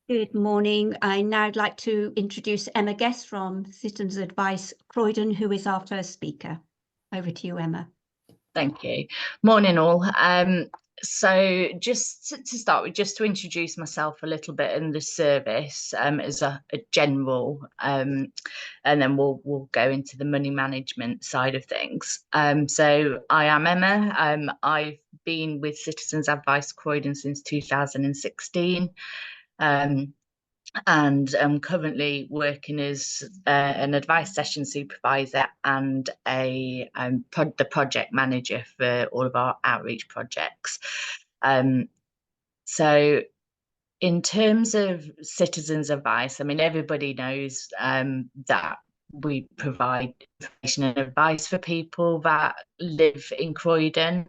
Good morning. I now would like to introduce Emma Guest from Citizens Advice Croydon, who is our first speaker. Over to you, Emma. Thank you. Morning all. So just to start with, just to introduce myself a little bit in the service as a general, and then we'll go into the money management side of things. So I am Emma. I've been with Citizens Advice Croydon since 2016. And I'm currently working as an advice session supervisor and the project manager for all of our outreach projects. So in terms of citizens advice, I mean, everybody knows that we provide information and advice for people that live in Croydon.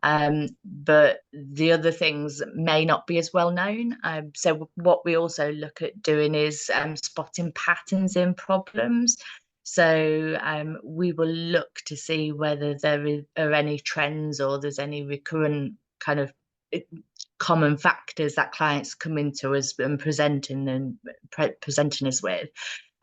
But the other things may not be as well known. So what we also look at doing is spotting patterns in problems. So we will look to see whether there are any trends or there's any recurrent kind of common factors that clients come into us and presenting us with.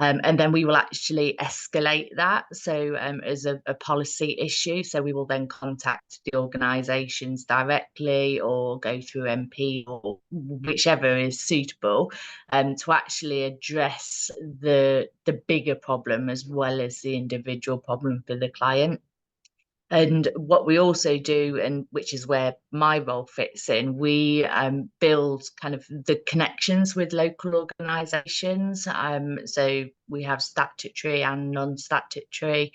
And then we will actually escalate that. So as a policy issue, so we will then contact the organisations directly or go through MP or whichever is suitable to actually address the bigger problem as well as the individual problem for the client. And what we also do, and which is where my role fits in, we build kind of the connections with local organisations. So we have statutory and non-statutory,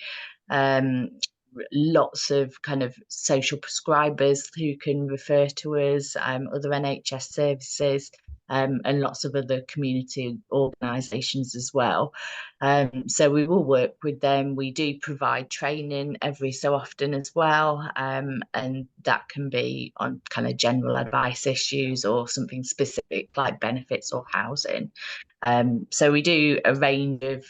lots of kind of social prescribers who can refer to us, other NHS services, and lots of other community organisations as well. So we will work with them. We do provide training every so often as well, and that can be on kind of general advice issues or something specific like benefits or housing. So we do a range of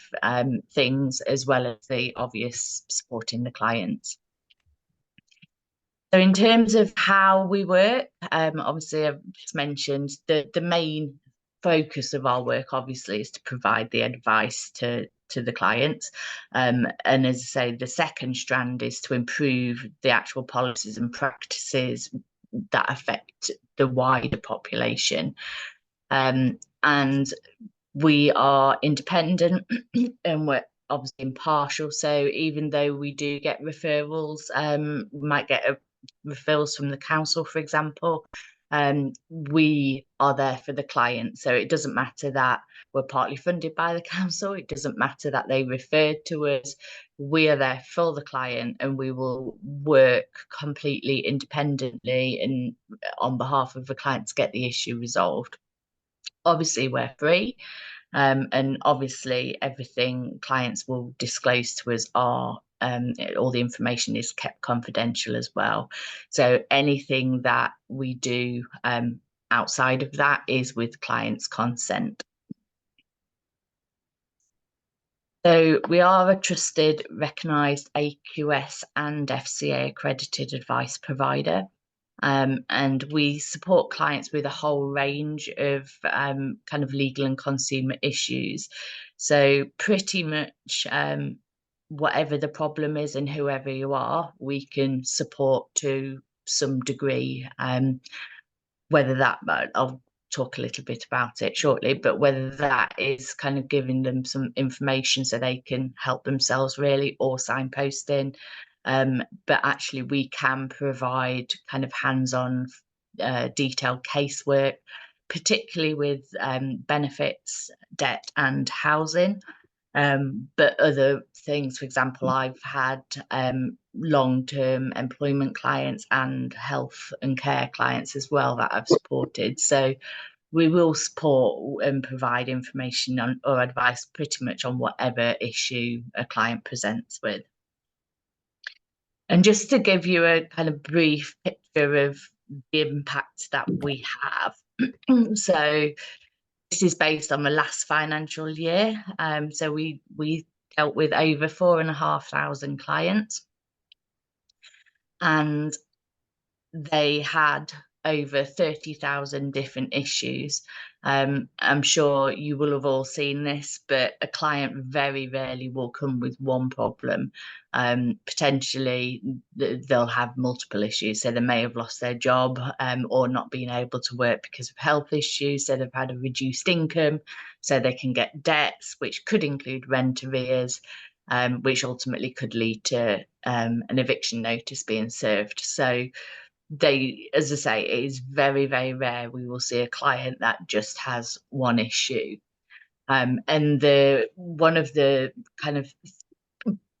things as well as the obvious supporting the clients. So in terms of how we work, obviously I've just mentioned the main focus of our work obviously is to provide the advice to the clients. And as I say, the second strand is to improve the actual policies and practices that affect the wider population. And we are independent and we're obviously impartial. So even though we do get referrals, we might get referrals from the council, for example, we are there for the client. So it doesn't matter that we're partly funded by the council. It doesn't matter that they referred to us. We are there for the client and we will work completely independently and on behalf of the client to get the issue resolved. Obviously, we're free. And obviously everything clients will disclose to us are all the information is kept confidential as well. So anything that we do outside of that is with clients' consent. So we are a trusted, recognised AQS and FCA accredited advice provider. And we support clients with a whole range of kind of legal and consumer issues. So pretty much whatever the problem is and whoever you are, we can support to some degree, whether that, I'll talk a little bit about it shortly, but whether that is kind of giving them some information so they can help themselves really, or signposting. But actually we can provide kind of hands-on detailed casework, particularly with benefits, debt and housing. But other things, for example, I've had long-term employment clients and health and care clients as well that I've supported. So we will support and provide information on or advice pretty much on whatever issue a client presents with. And just to give you a kind of brief picture of the impact that we have. So this is based on the last financial year. So we dealt with over 4,500 clients, and they had over 30,000 different issues. I'm sure you will have all seen this, but a client very rarely will come with one problem. Potentially they'll have multiple issues. So they may have lost their job or not been able to work because of health issues. So they've had a reduced income, so they can get debts, which could include rent arrears, which ultimately could lead to an eviction notice being served. So as I say, it is very, very rare we will see a client that just has one issue. And one of the kind of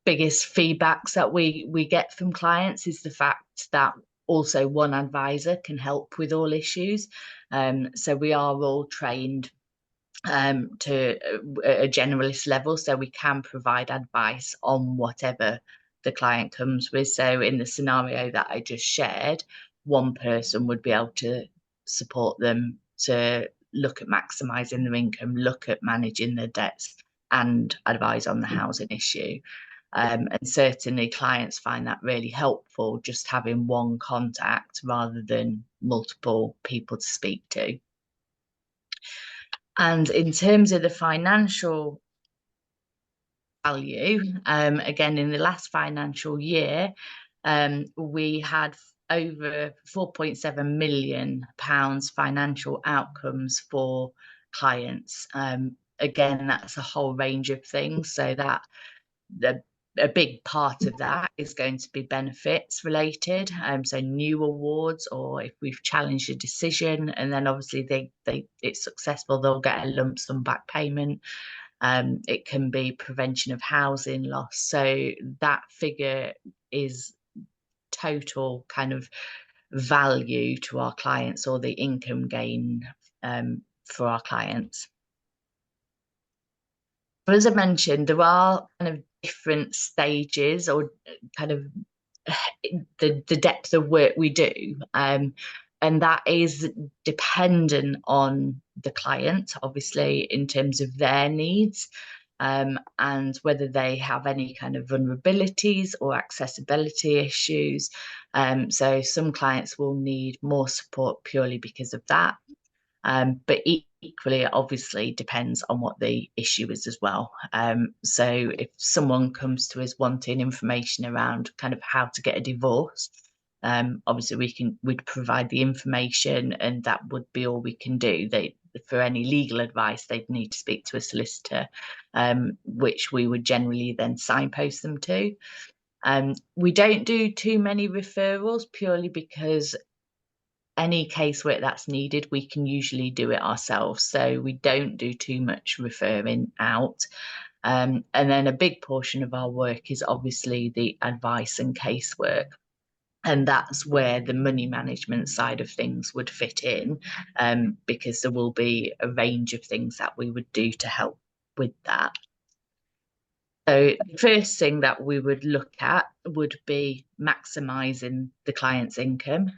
biggest feedbacks that we get from clients is the fact that also one advisor can help with all issues. So we are all trained to a generalist level, so we can provide advice on whatever the client comes with. So in the scenario that I just shared, one person would be able to support them to look at maximising their income, look at managing their debts, and advise on the housing issue. And certainly clients find that really helpful, just having one contact rather than multiple people to speak to. And in terms of the financial value, again, in the last financial year, we had over £4.7 million financial outcomes for clients. Again, that's a whole range of things. So that a big part of that is going to be benefits related, so new awards, or if we've challenged a decision and then obviously it's successful, they'll get a lump sum back payment. It can be prevention of housing loss, so that figure is total kind of value to our clients, or the income gain for our clients. But as I mentioned, there are kind of different stages, or kind of the depth of work we do, and that is dependent on the client, obviously, in terms of their needs, and whether they have any kind of vulnerabilities or accessibility issues. So some clients will need more support purely because of that. But equally, it obviously depends on what the issue is as well. So if someone comes to us wanting information around kind of how to get a divorce, obviously we'd provide the information, and that would be all we can do. For any legal advice, they'd need to speak to a solicitor, which we would generally then signpost them to. We don't do too many referrals, purely because any casework that's needed, we can usually do it ourselves. So we don't do too much referring out. And then a big portion of our work is obviously the advice and casework. And that's where the money management side of things would fit in, because there will be a range of things that we would do to help with that. So the first thing that we would look at would be maximising the client's income.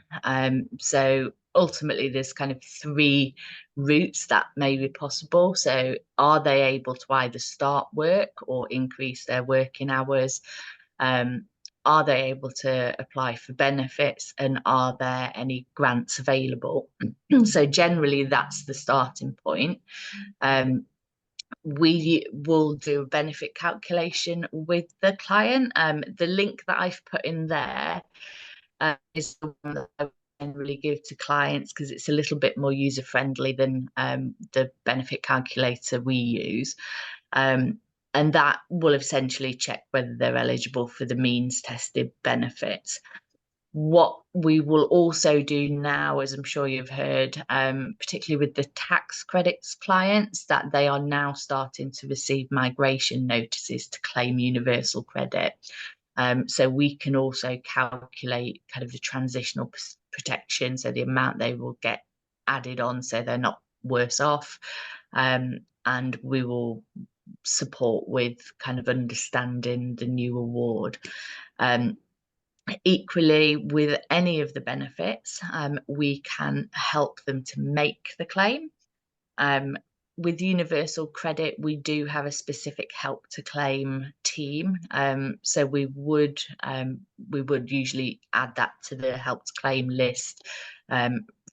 So ultimately, there's kind of three routes that may be possible. So are they able to either start work or increase their working hours? Are they able to apply for benefits, and are there any grants available? So generally, that's the starting point. We will do a benefit calculation with the client. The link that I've put in there is the one that I generally give to clients, because it's a little bit more user friendly than the benefit calculator we use. And that will essentially check whether they're eligible for the means tested benefits. What we will also do now, as I'm sure you've heard, particularly with the tax credits clients, that they are now starting to receive migration notices to claim universal credit. So we can also calculate kind of the transitional protection, so the amount they will get added on, so they're not worse off. And we will support with kind of understanding the new award. Equally, with any of the benefits, we can help them to make the claim. With universal credit, we do have a specific help to claim team. So we would usually add that to the help to claim list,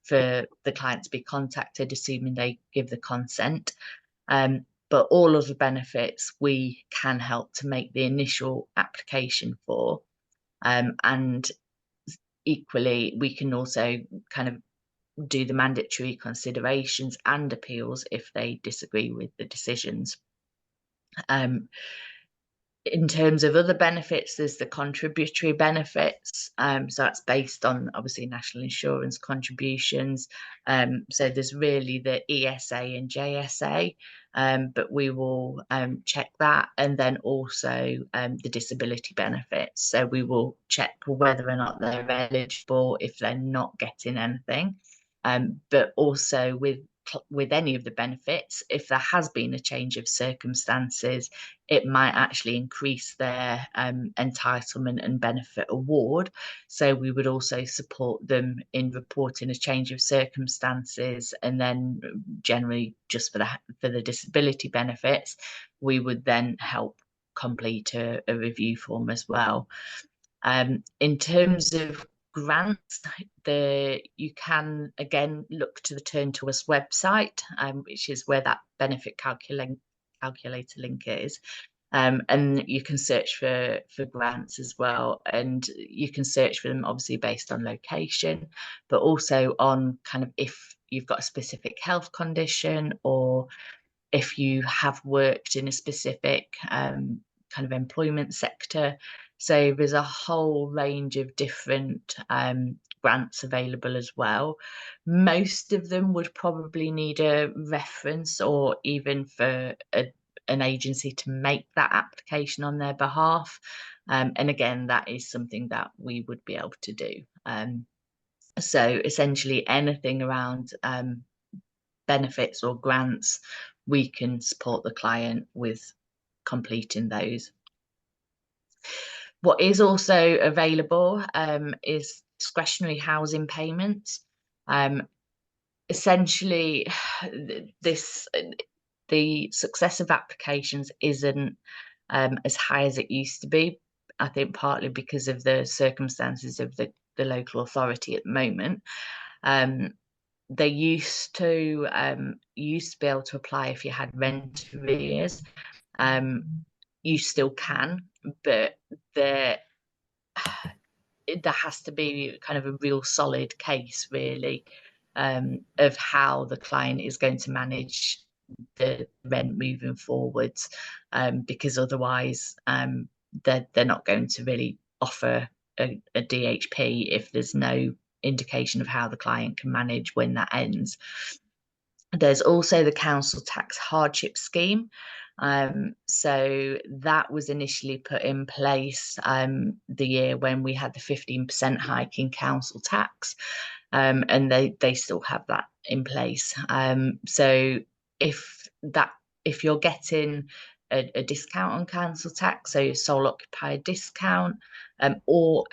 for the client to be contacted, assuming they give the consent. But all of the benefits we can help to make the initial application for, and equally we can also kind of do the mandatory considerations and appeals if they disagree with the decisions. In terms of other benefits, there's the contributory benefits. So that's based on obviously national insurance contributions. So there's really the ESA and JSA, but we will check that, and then also the disability benefits. So we will check whether or not they're eligible if they're not getting anything. But also with any of the benefits, if there has been a change of circumstances, it might actually increase their entitlement and benefit award. So we would also support them in reporting a change of circumstances, and then generally just for the disability benefits, we would then help complete a review form as well. In terms of grants, you can again look to the Turn to Us website, which is where that benefit calculator link is. And you can search for grants as well, and you can search for them obviously based on location, but also on kind of if you've got a specific health condition, or if you have worked in a specific kind of employment sector. So there's a whole range of different grants available as well. Most of them would probably need a reference, or even for an agency to make that application on their behalf. And again, that is something that we would be able to do. So essentially anything around benefits or grants, we can support the client with completing those. What is also available is discretionary housing payments. Essentially, the success of applications isn't as high as it used to be. I think partly because of the circumstances of the local authority at the moment. They used to be able to apply if you had rent arrears. You still can, but there has to be kind of a real solid case, really, of how the client is going to manage the rent moving forwards, because otherwise they're not going to really offer a DHP if there's no indication of how the client can manage when that ends. There's also the council tax hardship scheme. So that was initially put in place the year when we had the 15% hike in council tax, and they still have that in place. So if you're getting a discount on council tax, so sole occupier discount, or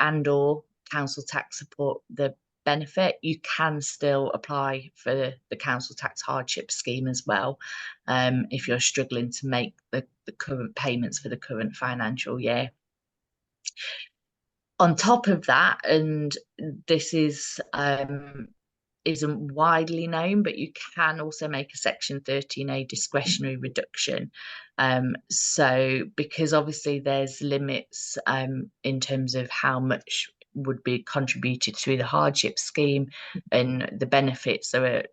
council tax support, the benefit, you can still apply for the council tax hardship scheme as well, if you're struggling to make the current payments for the current financial year. On top of that, and this isn't widely known, but you can also make a Section 13A discretionary reduction. So because obviously there's limits in terms of how much would be contributed through the hardship scheme, and the benefits are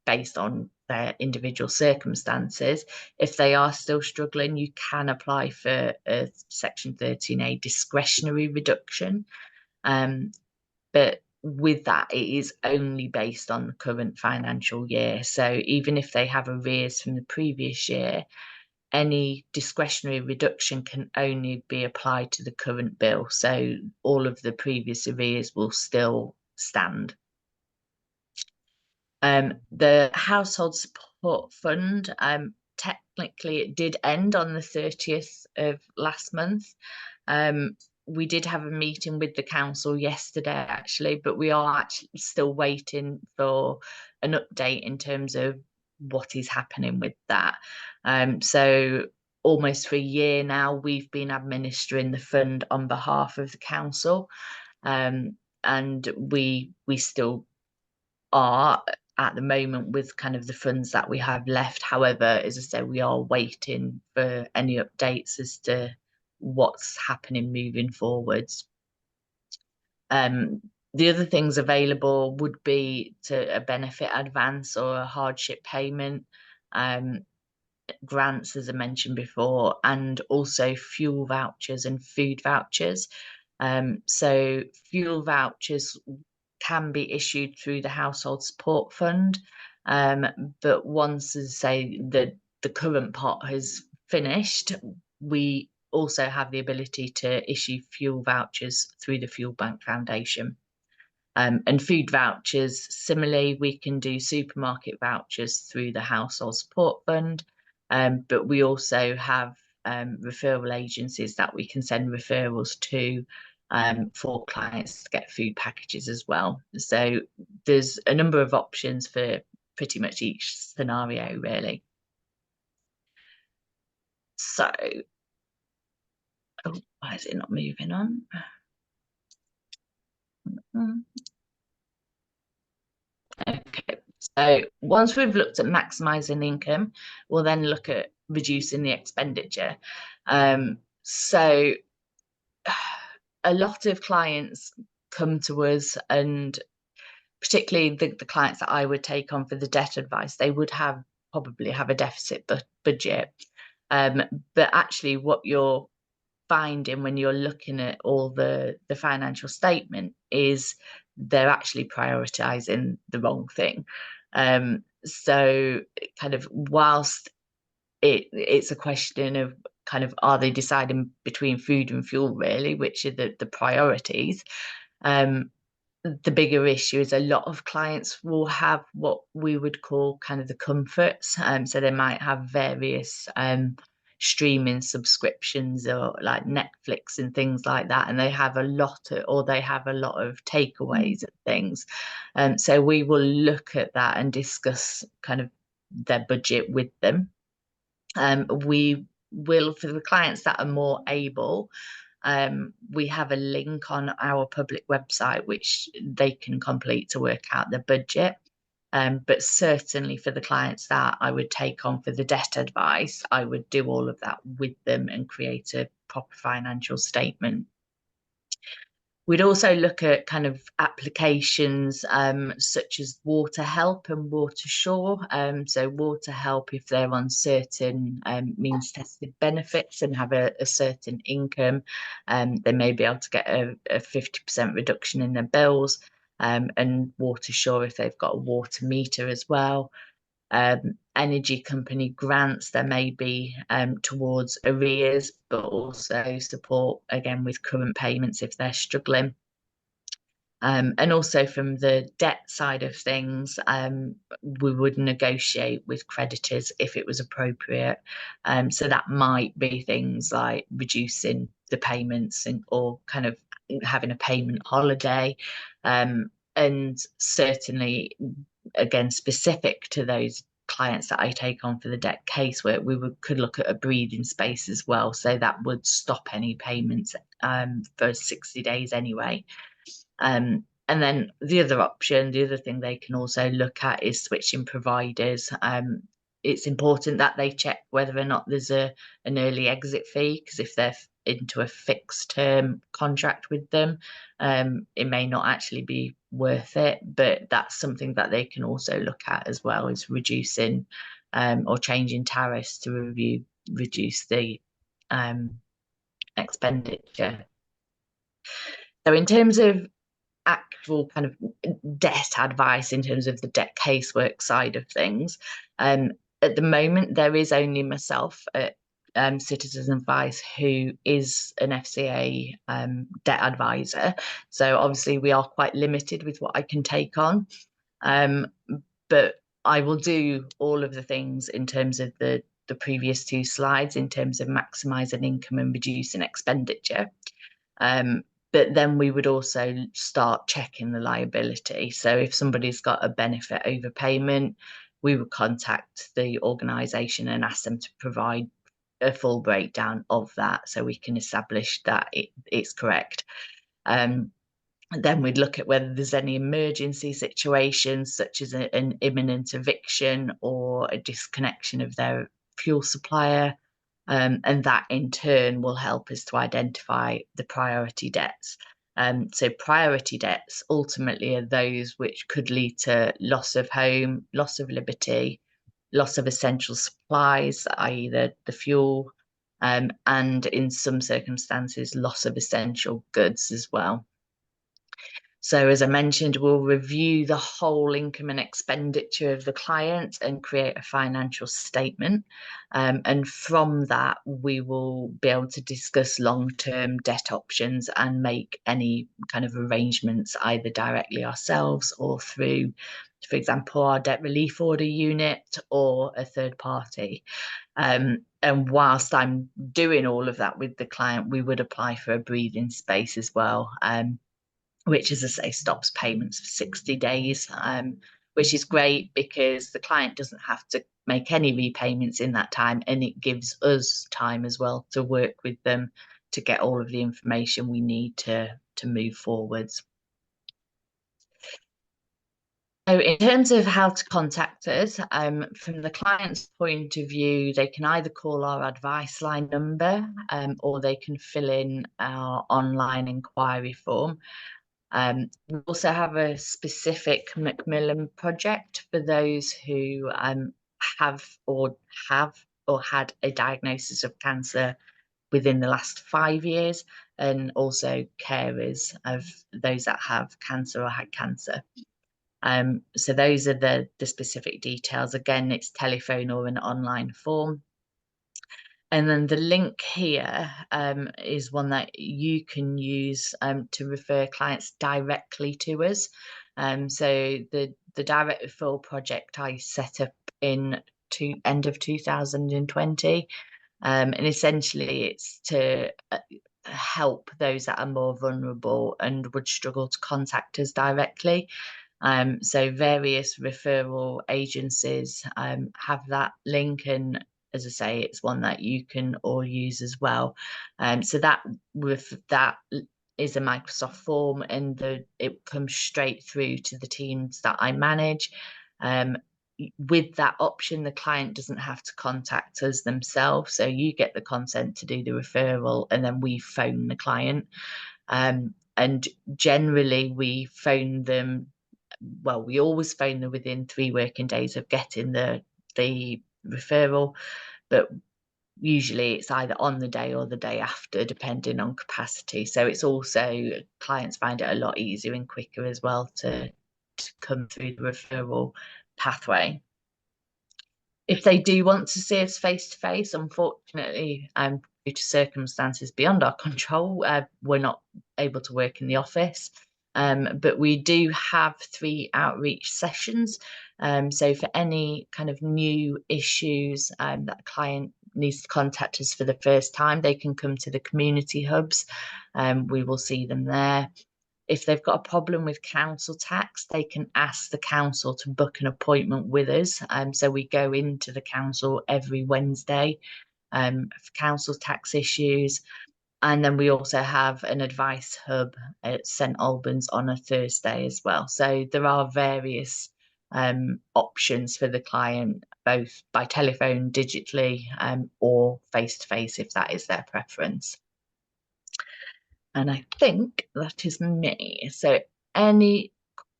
based on their individual circumstances. If they are still struggling, you can apply for a Section 13A discretionary reduction. But with that, it is only based on the current financial year. So even if they have arrears from the previous year, any discretionary reduction can only be applied to the current bill. So all of the previous arrears will still stand. The Household Support Fund, technically it did end on the 30th of last month. We did have a meeting with the council yesterday, actually, but we are actually still waiting for an update in terms of what is happening with that. So almost for a year now, we've been administering the fund on behalf of the council, and we still are at the moment with kind of the funds that we have left. However, as I said, we are waiting for any updates as to what's happening moving forwards. The other things available would be to a benefit advance or a hardship payment, grants, as I mentioned before, and also fuel vouchers and food vouchers. So fuel vouchers can be issued through the Household Support Fund, but once, as I say, the current pot has finished, we also have the ability to issue fuel vouchers through the Fuel Bank Foundation. And food vouchers, similarly, we can do supermarket vouchers through the Household Support Fund, but we also have referral agencies that we can send referrals to for clients to get food packages as well. So there's a number of options for pretty much each scenario, really. So, oh, why is it not moving on? Okay, so once we've looked at maximising income, we'll then look at reducing the expenditure. So a lot of clients come to us, and particularly the clients that I would take on for the debt advice, they would probably have a deficit budget. But actually what you're finding when you're looking at all the financial statement is they're actually prioritizing the wrong thing. So kind of whilst it's a question of kind of, are they deciding between food and fuel, really, which are the priorities? The bigger issue is a lot of clients will have what we would call kind of the comforts. So they might have various streaming subscriptions or like Netflix and things like that, and they have a lot of takeaways and things. So we will look at that and discuss kind of their budget with them. We will, for the clients that are more able, we have a link on our public website which they can complete to work out their budget. But certainly for the clients that I would take on for the debt advice, I would do all of that with them and create a proper financial statement. We'd also look at kind of applications such as Water Help and Water Sure. So Water Help, if they're on certain means tested benefits and have a certain income, they may be able to get a 50% reduction in their bills. And Water Sure if they've got a water meter as well. Energy company grants, there may be towards arrears, but also support again with current payments if they're struggling. And also from the debt side of things, we would negotiate with creditors if it was appropriate. So that might be things like reducing the payments or kind of having a payment holiday. And certainly, again, specific to those clients that I take on for the debt casework, we could look at a breathing space as well. So that would stop any payments for 60 days anyway. And then the other thing they can also look at is switching providers. It's important that they check whether or not there's an early exit fee, because if they're into a fixed term contract with them, it may not actually be worth it. But that's something that they can also look at as well, is reducing or changing tariffs to reduce the expenditure. So in terms of actual kind of debt advice, in terms of the debt casework side of things, at the moment there is only myself at Citizens Advice who is an FCA debt advisor. So obviously we are quite limited with what I can take on, but I will do all of the things in terms of the previous two slides, in terms of maximising income and reducing expenditure. But then we would also start checking the liability. So if somebody's got a benefit overpayment, we would contact the organisation and ask them to provide a full breakdown of that so we can establish that it's correct. And then we'd look at whether there's any emergency situations, such as an imminent eviction or a disconnection of their fuel supplier. And that in turn will help us to identify the priority debts. So priority debts ultimately are those which could lead to loss of home, loss of liberty, loss of essential supplies, i.e. the fuel, and in some circumstances, loss of essential goods as well. So as I mentioned, we'll review the whole income and expenditure of the client and create a financial statement. And from that, we will be able to discuss long-term debt options and make any kind of arrangements either directly ourselves or through, for example, our debt relief order unit or a third party. And whilst I'm doing all of that with the client, we would apply for a breathing space as well. Which, as I say, stops payments for 60 days, which is great because the client doesn't have to make any repayments in that time, and it gives us time as well to work with them to get all of the information we need to move forwards. So in terms of how to contact us, from the client's point of view, they can either call our advice line number or they can fill in our online inquiry form. We also have a specific Macmillan project for those who have had a diagnosis of cancer within the last 5 years, and also carers of those that have cancer or had cancer. So those are the specific details. Again, it's telephone or an online form. And then the link here is one that you can use to refer clients directly to us. So the direct referral project I set up in end of 2020. And essentially it's to help those that are more vulnerable and would struggle to contact us directly. So various referral agencies have that link, and as I say, it's one that you can all use as well. So that is a Microsoft form, and it comes straight through to the teams that I manage. With that option, the client doesn't have to contact us themselves. So you get the consent to do the referral, and then we phone the client. And generally we phone them. Well, we always phone them within 3 working days of getting the referral, but usually it's either on the day or the day after, depending on capacity. So it's also, clients find it a lot easier and quicker as well to come through the referral pathway. If they do want to see us face to face, unfortunately, due to circumstances beyond our control, we're not able to work in the office. But we do have 3 outreach sessions. So for any kind of new issues that a client needs to contact us for the first time, they can come to the community hubs. We will see them there. If they've got a problem with council tax, they can ask the council to book an appointment with us. So we go into the council every Wednesday for council tax issues. And then we also have an advice hub at St Albans on a Thursday as well. So there are various options for the client, both by telephone, digitally, or face-to-face if that is their preference. And I think that is me. So any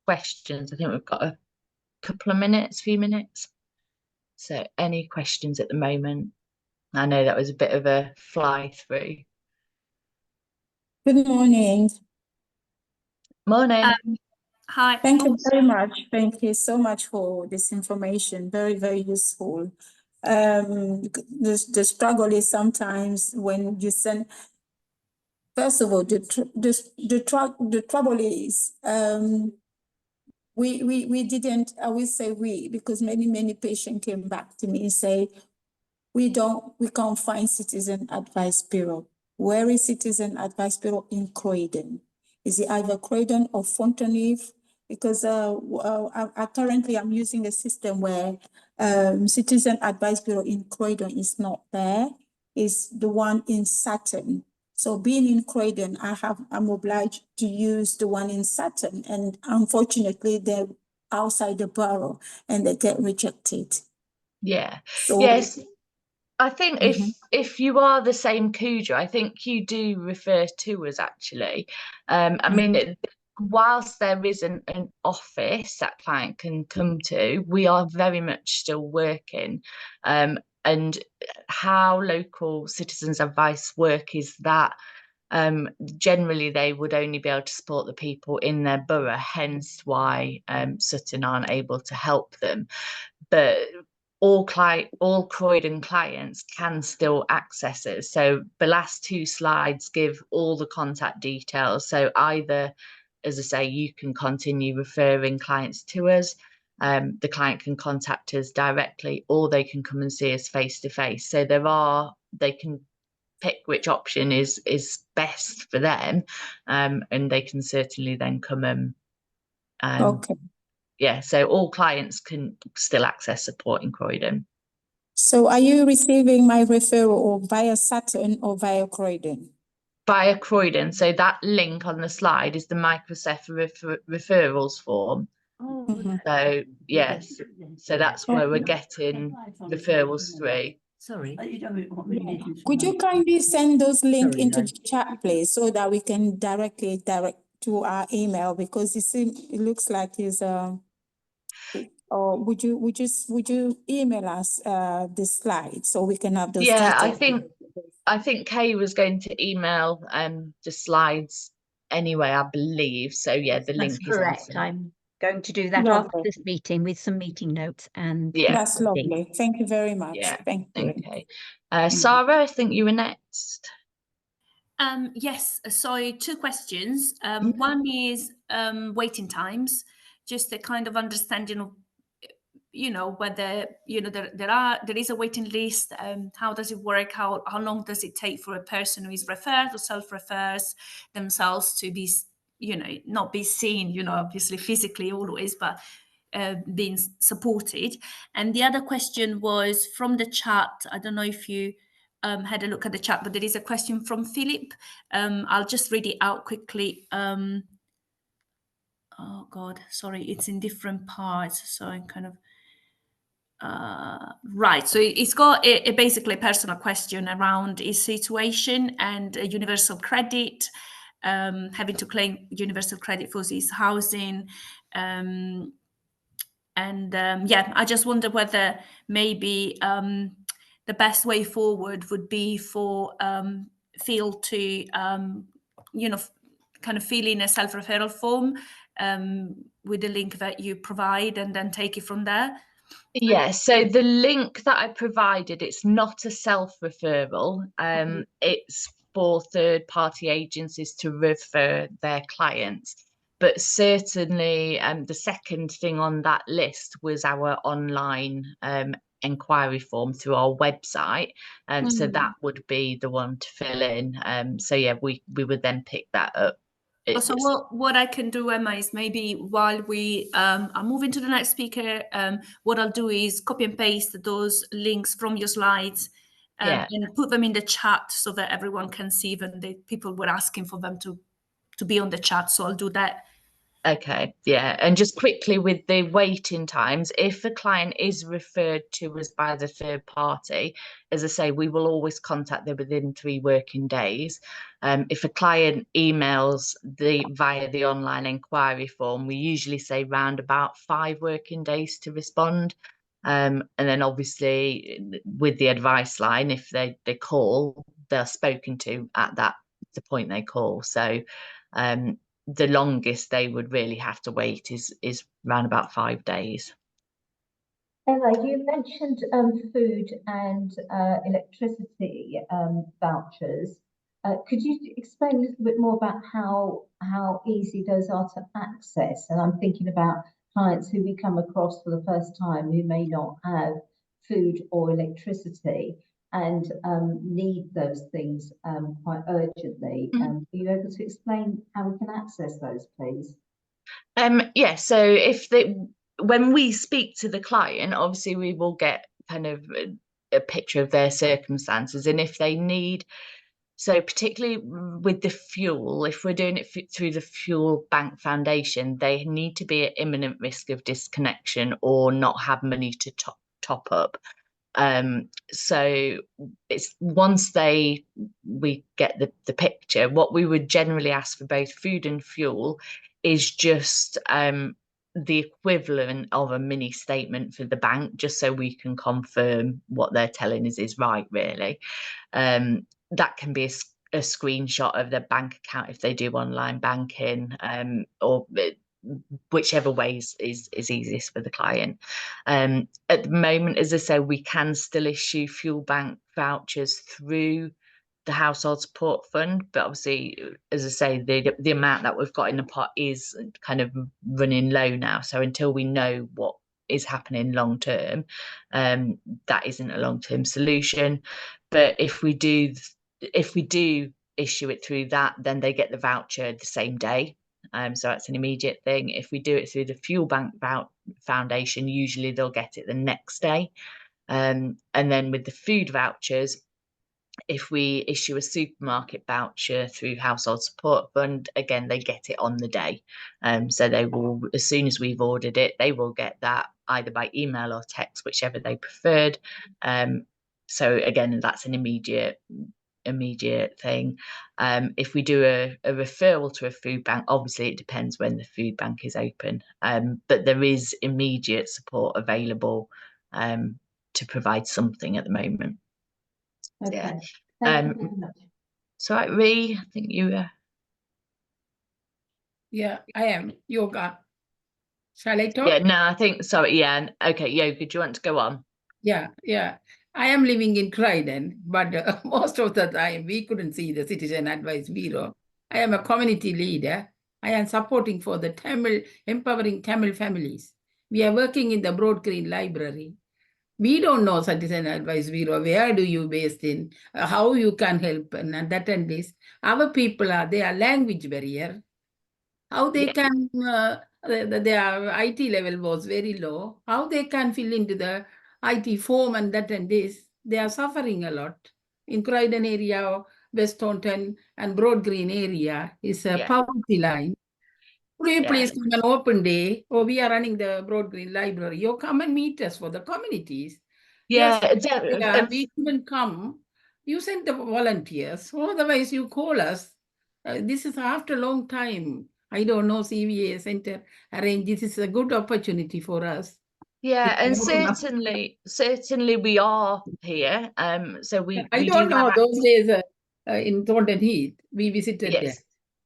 questions? I think we've got a few minutes. So any questions at the moment? I know that was a bit of a fly through. Good morning. Morning. Hi. Thank you very much. Thank you so much for this information. Very, very useful. The struggle is sometimes when you send. First of all, the trouble is we didn't. I will say we, because many patients came back to me and say we can't find Citizen Advice Bureau. Where is Citizen Advice Bureau in Croydon? Is it either Croydon or Fontanive? Because currently I'm using a system where Citizen Advice Bureau in Croydon is not there. It's the one in Sutton. So being in Croydon, I'm obliged to use the one in Sutton, and unfortunately they're outside the borough and they get rejected. Yeah. So Yes. I think Mhm. if you are the same Cuja, I think you do refer to us actually. I mean, whilst there is an office that client can come to, we are very much still working. And how local citizens advice work is that generally they would only be able to support the people in their borough, hence why Sutton aren't able to help them. But all Croydon clients can still access us. So the last two slides give all the contact details. So either, as I say, you can continue referring clients to us, the client can contact us directly, or they can come and see us face to face. So they can pick which option is best for them, and they can certainly then come and Okay. yeah, so all clients can still access support in Croydon. So are you receiving my referral via Sutton or via Croydon? Via Croydon, so that link on the slide is the Microsoft referrals form. Mhm. So yes, so that's where we're getting referrals through. Sorry. Could you kindly send those links into the chat, please, so that we can direct to our email, because it looks like it's or would you email us the slides so we can have those Yeah, details? I think Kay was going to email the slides anyway, I believe. So yeah, the That's link correct. is I'm going to do that Lovely. after this meeting with some meeting notes and yeah. That's lovely. Thank you very much. Yeah. Thank you. Okay. Sarah, I think you were next. Yes, so two questions. One is waiting times, just a kind of understanding of, whether, there is a waiting list. How does it work? How long does it take for a person who is referred or self-refers themselves to be, not be seen, obviously physically always, but being supported. And the other question was from the chat. I don't know if you had a look at the chat, but there is a question from Philip. I'll just read it out quickly. Oh God, sorry, it's in different parts, so I'm kind of right. So it's got a basically a personal question around his situation and universal credit, having to claim universal credit for his housing. Yeah, I just wonder whether maybe the best way forward would be for Phil to, kind of fill in a self-referral form with the link that you provide and then take it from there. Yeah, so the link that I provided, it's not a self-referral. It's for third-party agencies to refer their clients. But certainly, the second thing on that list was our online inquiry form through our website. So that would be the one to fill in. So yeah, we would then pick that up. So what I can do, Emma, is maybe while we are moving to the next speaker, what I'll do is copy and paste those links from your slides and put them in the chat so that everyone can see them. The people were asking for them to be on the chat, so I'll do that. Okay, yeah, and just quickly with the waiting times, if a client is referred to us by the third party, as I say, we will always contact them within 3 working days. If a client emails via the online inquiry form, we usually say round about 5 working days to respond. And then obviously with the advice line, if they call, they're spoken to at the point they call. So the longest they would really have to wait is around about 5 days. Emma, you mentioned food and electricity vouchers. Could you explain a little bit more about how easy those are to access? And I'm thinking about clients who we come across for the first time who may not have food or electricity and need those things quite urgently. Are you able to explain how we can access those, please? Yeah, so when we speak to the client, obviously we will get kind of a picture of their circumstances, and if they need So particularly with the fuel, if we're doing it through the Fuel Bank Foundation, they need to be at imminent risk of disconnection or not have money to top up. So it's once we get the picture, what we would generally ask for both food and fuel is just the equivalent of a mini statement for the bank, just so we can confirm what they're telling us is right, really. That can be a screenshot of their bank account if they do online banking, or whichever way is easiest for the client. At the moment, as I say, we can still issue fuel bank vouchers through the household support fund, but obviously, as I say, the amount that we've got in the pot is kind of running low now. So until we know what is happening long term, that isn't a long term solution. But if we do issue it through that, then they get the voucher the same day. So that's an immediate thing. If we do it through the Fuel Bank Foundation, usually they'll get it the next day. And then with the food vouchers, if we issue a supermarket voucher through Household Support Fund, again, they get it on the day. So they will, as soon as we've ordered it, they will get that either by email or text, whichever they preferred. So again, that's an immediate thing. If we do a referral to a food bank, obviously it depends when the food bank is open, but there is immediate support available to provide something at the moment. Okay. Yeah. Thank you very much. So Ree, I think you Yeah, I am Yoga. Shall I talk? yeah, no, I think sorry, yeah, okay, Yoga, do you want to go on? Yeah. I am living in Croydon, but most of the time we couldn't see the Citizen Advice Bureau. I am a community leader. I am supporting for the empowering Tamil families. We are working in the Broad Green Library. We don't know Citizen Advice Bureau. Where do you based in? How you can help and that and this. Our people they are language barrier. How they can, their IT level was very low. How they can fill into the IT form and that and this. They are suffering a lot. In Croydon area, West Taunton and Broad Green area is a poverty line. Could you please come an open day? Or we are running the Broad Green Library. You come and meet us for the communities. Yeah, We couldn't come. You send the volunteers. Otherwise, you call us. This is after a long time. I don't know, CVA Center arrange. This is a good opportunity for us. Yeah, and certainly we are here. So we don't know those days in Thornton Heath. We visited there.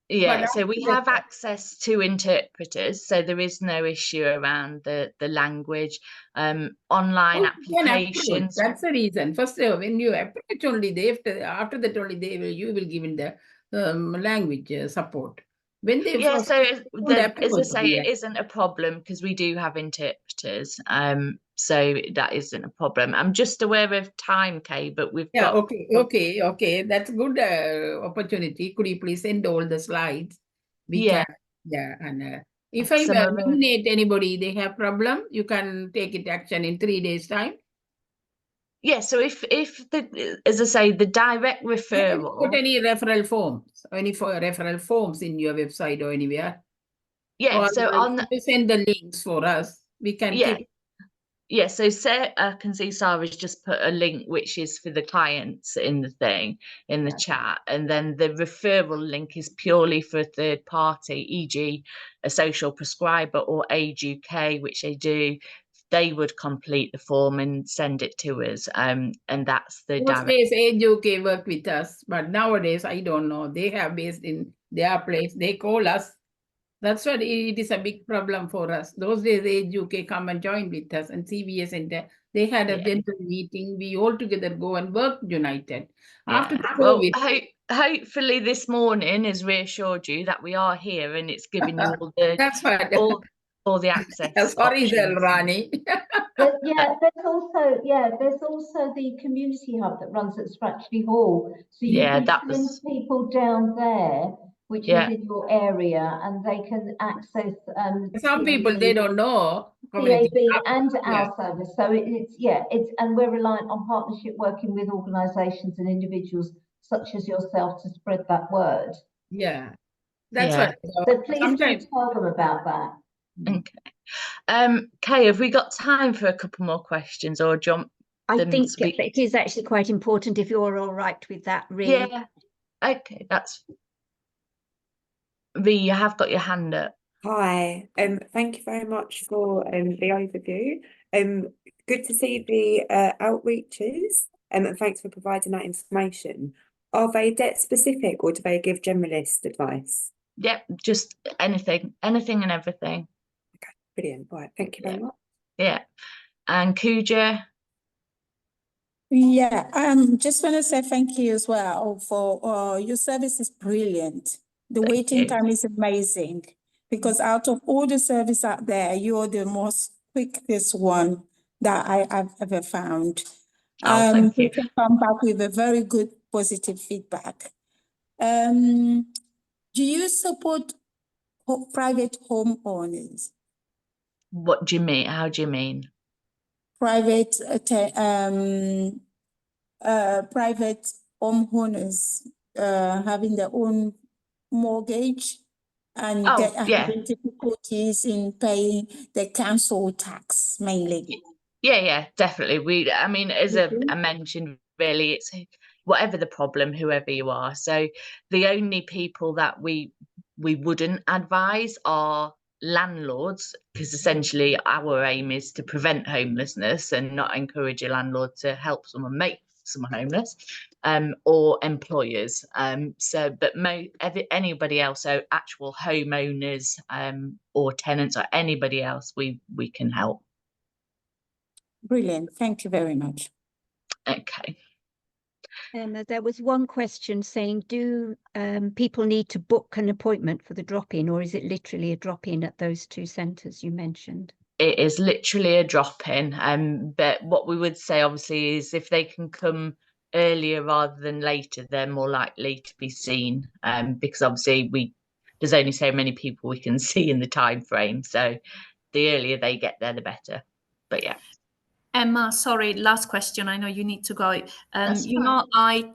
Yeah, so we have access to interpreters, so there is no issue around the language. Online applications. That's the reason. First, when you approach only, after that only you will give in the language support. When they so as I say, it isn't a problem because we do have interpreters. So that isn't a problem. I'm just aware of time, Kay, but we've got okay. That's good opportunity. Could you please send all the slides? We can, and if I nominate anybody, they have problem, you can take it action in 3 days' time. Yeah, so if as I say, the direct referral. Put any referral forms, referral forms in your website or anywhere. Yeah, or so you send the links for us. We can keep. Yeah, so I can see Sarah's just put a link which is for the clients in the chat, and then the referral link is purely for a third party, e.g. a social prescriber or Age UK, which they do. They would complete the form and send it to us, and that's the direct. Days Age UK work with us, but nowadays I don't know. They have based in their place. They call us. That's what it is a big problem for us. Those days, Age UK come and join with us, and CVA Center, they had a gentle meeting. We all together go and work united. After COVID, hopefully this morning has reassured you that we are here and it's given you all the that's right. all the access. Sorry, Rani. But there's also the community hub that runs at Scratchley Hall. So you can send people down there, which is in your area, and they can access some people they don't know CAB and our service. So and we're reliant on partnership working with organisations and individuals such as yourself to spread that word. Yeah, that's Yeah. what. So please do Sometimes tell them about that. Okay. Kay, have we got time for a couple more questions, or jump? I them think speak- it is actually quite important if you're all right with that, Ree. Yeah. Okay, that's. Ree, you have got your hand up. Hi, thank you very much for the overview. Good to see the outreaches, and thanks for providing that information. Are they debt specific or do they give generalist advice? Yep, just anything and everything. Brilliant. Right, thank you very much. Yeah. And Kuja, Yeah, just want to say thank you as well for your service is brilliant. The Thank waiting you. time is amazing because out of all the service out there, you're the most quickest one that I have ever found. Oh, thank you. People come back with a very good positive feedback. Do you support private homeowners? What do you mean? How do you mean? Private private homeowners having their own mortgage and Oh, yeah. having difficulties in paying the council tax mainly. Yeah, definitely. I mean, as Mhm. I mentioned, really, it's whatever the problem, whoever you are. So the only people that we wouldn't advise are landlords, because essentially our aim is to prevent homelessness and not encourage a landlord to help someone make someone homeless, or employers. But anybody else, so actual homeowners, or tenants, or anybody else, we can help. Brilliant. Thank you very much. Okay. There was one question saying, do people need to book an appointment for the drop-in, or is it literally a drop-in at those two centres you mentioned? It is literally a drop-in. But what we would say, obviously, is if they can come earlier rather than later, they're more likely to be seen. Because obviously there's only so many people we can see in the time frame. So the earlier they get there, the better. But yeah. Emma, sorry, last question. I know you need to go. That's You fine. know, I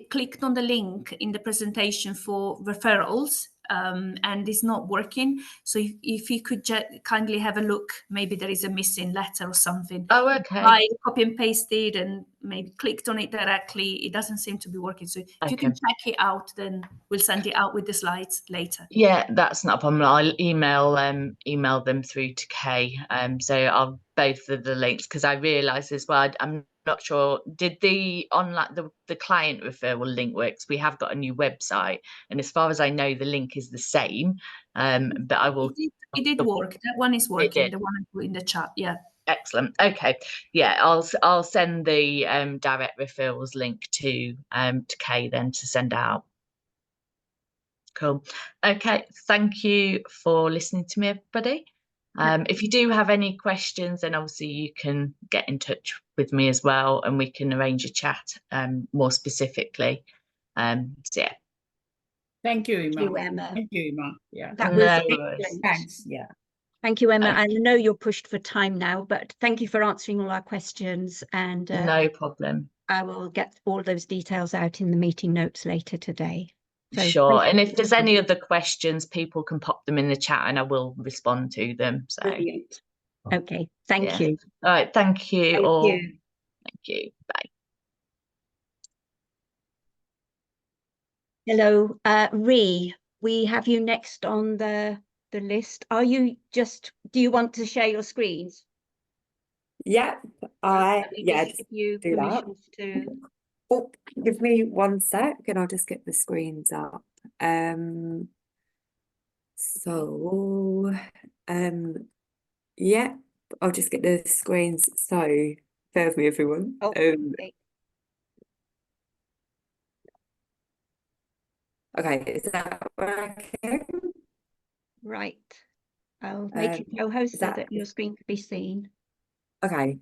clicked on the link in the presentation for referrals, and it's not working. So if you could kindly have a look, maybe there is a missing letter or something. Oh, okay. I copy and pasted and maybe clicked on it directly. It doesn't seem to be working. So if you can check it out, then we'll send it out with the slides later. Yeah, that's not a problem. I'll email them through to Kay. So I'll both of the links, because I realised as well, I'm not sure, did the online the client referral link works? We have got a new website, and as far as I know, the link is the same. But I will. It did work. That one is working. did. The one I put in the chat. Yeah. Excellent. Okay. Yeah, I'll send the direct referrals link to Kay then to send out. Cool. Okay, thank you for listening to me, everybody. If you do have any questions, then obviously you can get in touch with me as well, and we can arrange a chat more specifically. So yeah. Thank you, Emma. Thank you, Emma. Thank you, Emma. Yeah. That was No worries. excellent. Thanks. Yeah. Thank you, Emma. Okay. And I know you're pushed for time now, but thank you for answering all our questions. And No problem. I will get all those details out in the meeting notes later today. So Sure. thank And you. if there's any other questions, people can pop them in the chat and I will respond to them. So Brilliant. Okay, thank yeah. you. All right. Thank you Thank all. you. Thank you. Bye. Hello, Ree, we have you next on the list. Do you want to share your screens? Yeah, Let me yeah, just give you do that. permissions to. Oh, give me 1 sec and I'll just get the screens up. Yeah, I'll just get the screens. So bear with me, everyone. Oh, okay. Okay, is that okay? Right. I'll make you co-host so that your screen can be seen. Okay,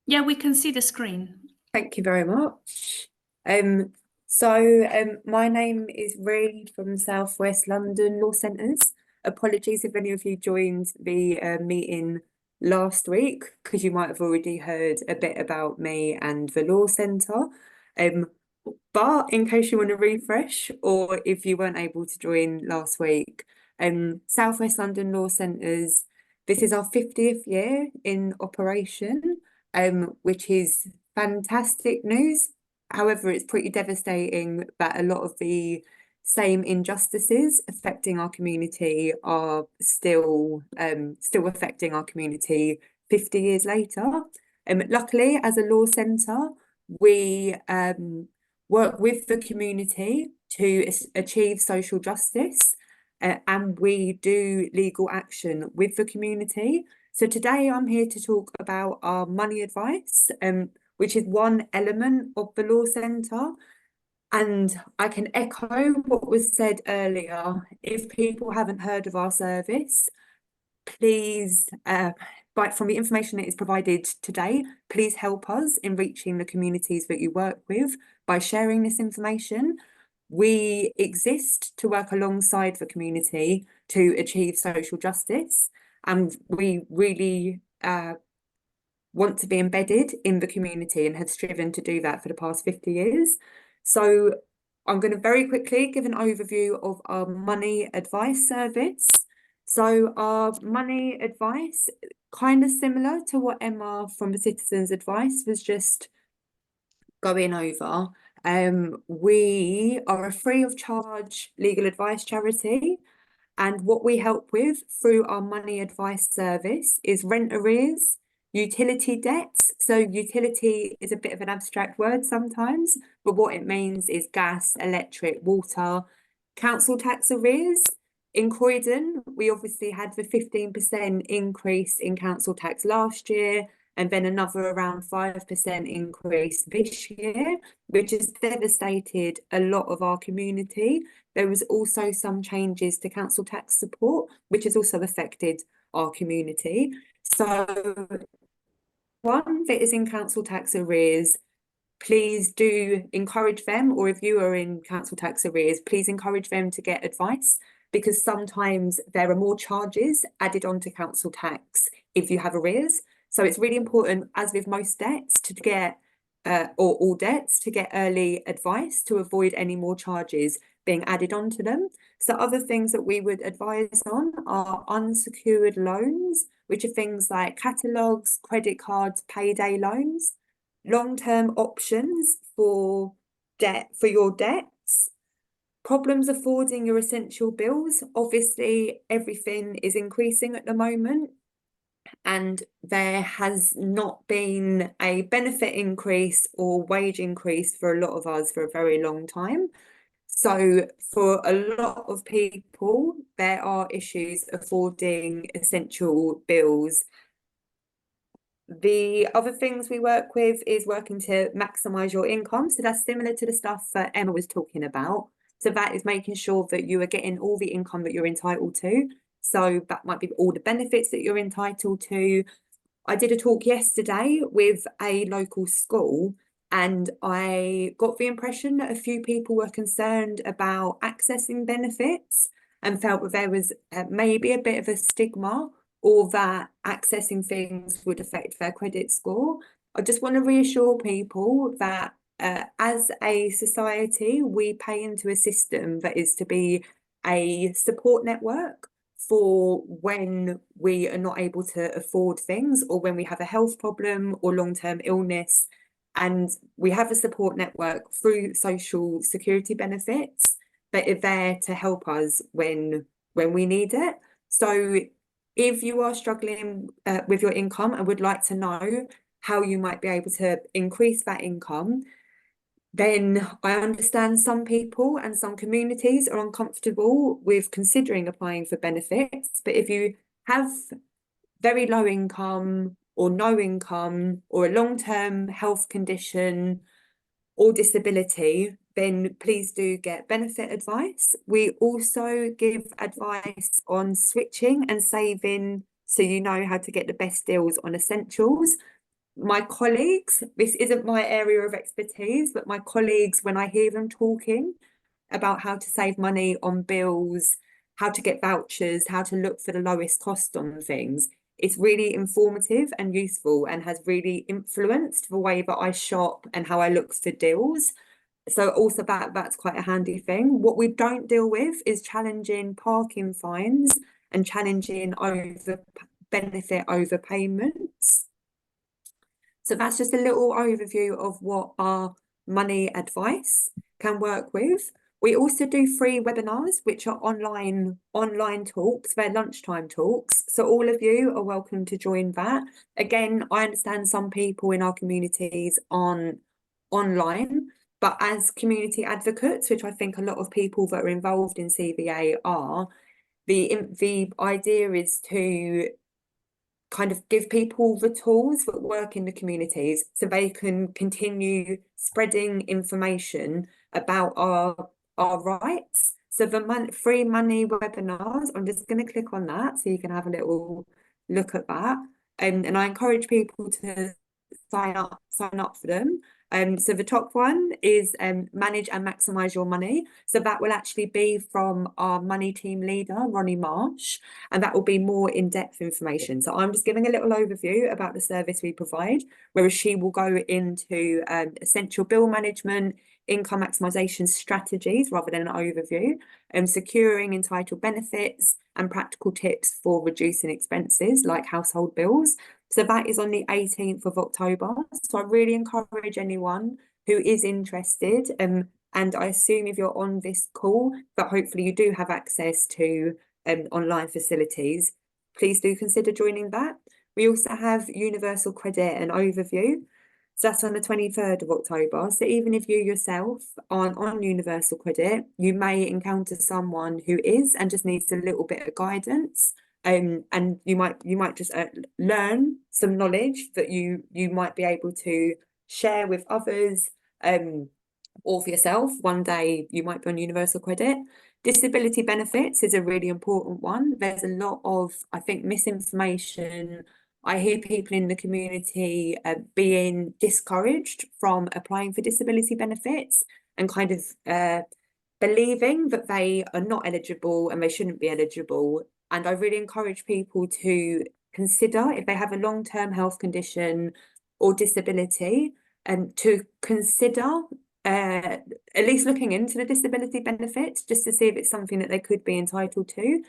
Yeah, we can see the screen. thank you very much. My name is Reid from South West London Law Centres. Apologies if any of you joined the meeting last week, because you might have already heard a bit about me and the Law Centre. But in case you want to refresh, or if you weren't able to join last week, South West London Law Centres, this is our 50th year in operation, which is fantastic news. However, it's pretty devastating that a lot of the same injustices affecting our community are still affecting our community 50 years later. Luckily, as a law centre, we work with the community to achieve social justice, and we do legal action with the community. So today I'm here to talk about our money advice, which is one element of the law centre. And I can echo what was said earlier. If people haven't heard of our service, please, from the information that is provided today, please help us in reaching the communities that you work with by sharing this information. We exist to work alongside the community to achieve social justice, and we really want to be embedded in the community and have striven to do that for the past 50 years. So I'm going to very quickly give an overview of our money advice service. So our money advice, kind of similar to what Emma from the Citizens Advice was just going over. We are a free of charge legal advice charity. And what we help with through our money advice service is rent arrears, utility debts. So utility is a bit of an abstract word sometimes, but what it means is gas, electric, water, council tax arrears. In Croydon, we obviously had the 15% increase in council tax last year, and then another around 5% increase this year, which has devastated a lot of our community. There was also some changes to council tax support, which has also affected our community. So one that is in council tax arrears, please do encourage them, or if you are in council tax arrears, please encourage them to get advice, because sometimes there are more charges added onto council tax if you have arrears. So it's really important, as with most debts, to get, or all debts, to get early advice to avoid any more charges being added onto them. So other things that we would advise on are unsecured loans, which are things like catalogues, credit cards, payday loans, long-term options for debt, for your debts, problems affording your essential bills. Obviously, everything is increasing at the moment, and there has not been a benefit increase or wage increase for a lot of us for a very long time. So for a lot of people, there are issues affording essential bills. The other things we work with is working to maximise your income. So that's similar to the stuff that Emma was talking about. So that is making sure that you are getting all the income that you're entitled to. So that might be all the benefits that you're entitled to. I did a talk yesterday with a local school, and I got the impression that a few people were concerned about accessing benefits and felt that there was maybe a bit of a stigma, or that accessing things would affect their credit score. I just want to reassure people that as a society, we pay into a system that is to be a support network for when we are not able to afford things, or when we have a health problem or long-term illness. And we have a support network through social security benefits that are there to help us when we need it. So if you are struggling with your income and would like to know how you might be able to increase that income, then I understand some people and some communities are uncomfortable with considering applying for benefits. But if you have very low income or no income, or a long-term health condition or disability, then please do get benefit advice. We also give advice on switching and saving, so you know how to get the best deals on essentials. My colleagues, this isn't my area of expertise, but my colleagues, when I hear them talking about how to save money on bills, how to get vouchers, how to look for the lowest cost on things, it's really informative and useful and has really influenced the way that I shop and how I look for deals. So also that's quite a handy thing. What we don't deal with is challenging parking fines and challenging benefit overpayments. So that's just a little overview of what our money advice can work with. We also do free webinars, which are online talks, they're lunchtime talks. So all of you are welcome to join that. Again, I understand some people in our communities aren't online, but as community advocates, which I think a lot of people that are involved in CVA are, the idea is to kind of give people the tools that work in the communities so they can continue spreading information about our rights. So the free money webinars, I'm just going to click on that so you can have a little look at that. And I encourage people to sign up for them. So the top one is manage and maximise your money. So that will actually be from our money team leader, Ronnie Marsh, and that will be more in-depth information. So I'm just giving a little overview about the service we provide, whereas she will go into essential bill management, income maximisation strategies rather than an overview, securing entitled benefits and practical tips for reducing expenses like household bills. So that is on the 18th of October. So I really encourage anyone who is interested, and I assume if you're on this call, that hopefully you do have access to online facilities, please do consider joining that. We also have Universal Credit and Overview. So that's on the 23rd of October. So even if you yourself aren't on Universal Credit, you may encounter someone who is and just needs a little bit of guidance. And you might just learn some knowledge that you might be able to share with others, or for yourself. One day you might be on Universal Credit. Disability benefits is a really important one. There's a lot of, I think, misinformation. I hear people in the community being discouraged from applying for disability benefits and kind of believing that they are not eligible and they shouldn't be eligible. And I really encourage people to consider, if they have a long-term health condition or disability, to consider at least looking into the disability benefits just to see if it's something that they could be entitled to.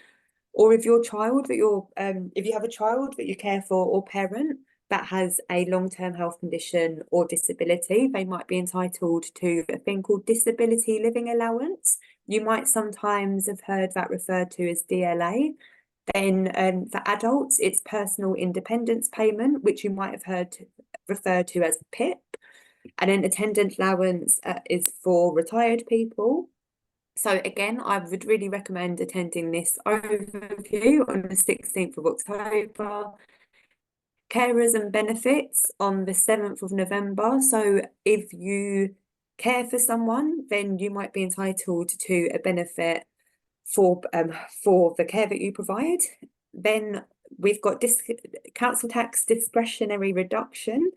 Or if your child that if you have a child that you care for or parent that has a long-term health condition or disability, they might be entitled to a thing called disability living allowance. You might sometimes have heard that referred to as DLA. Then for adults, it's personal independence payment, which you might have heard referred to as PIP. And then attendance allowance is for retired people. So again, I would really recommend attending this overview on the 16th of October. Carers and benefits on the 7th of November. So if you care for someone, then you might be entitled to a benefit for the care that you provide. Then we've got council tax discretionary reduction.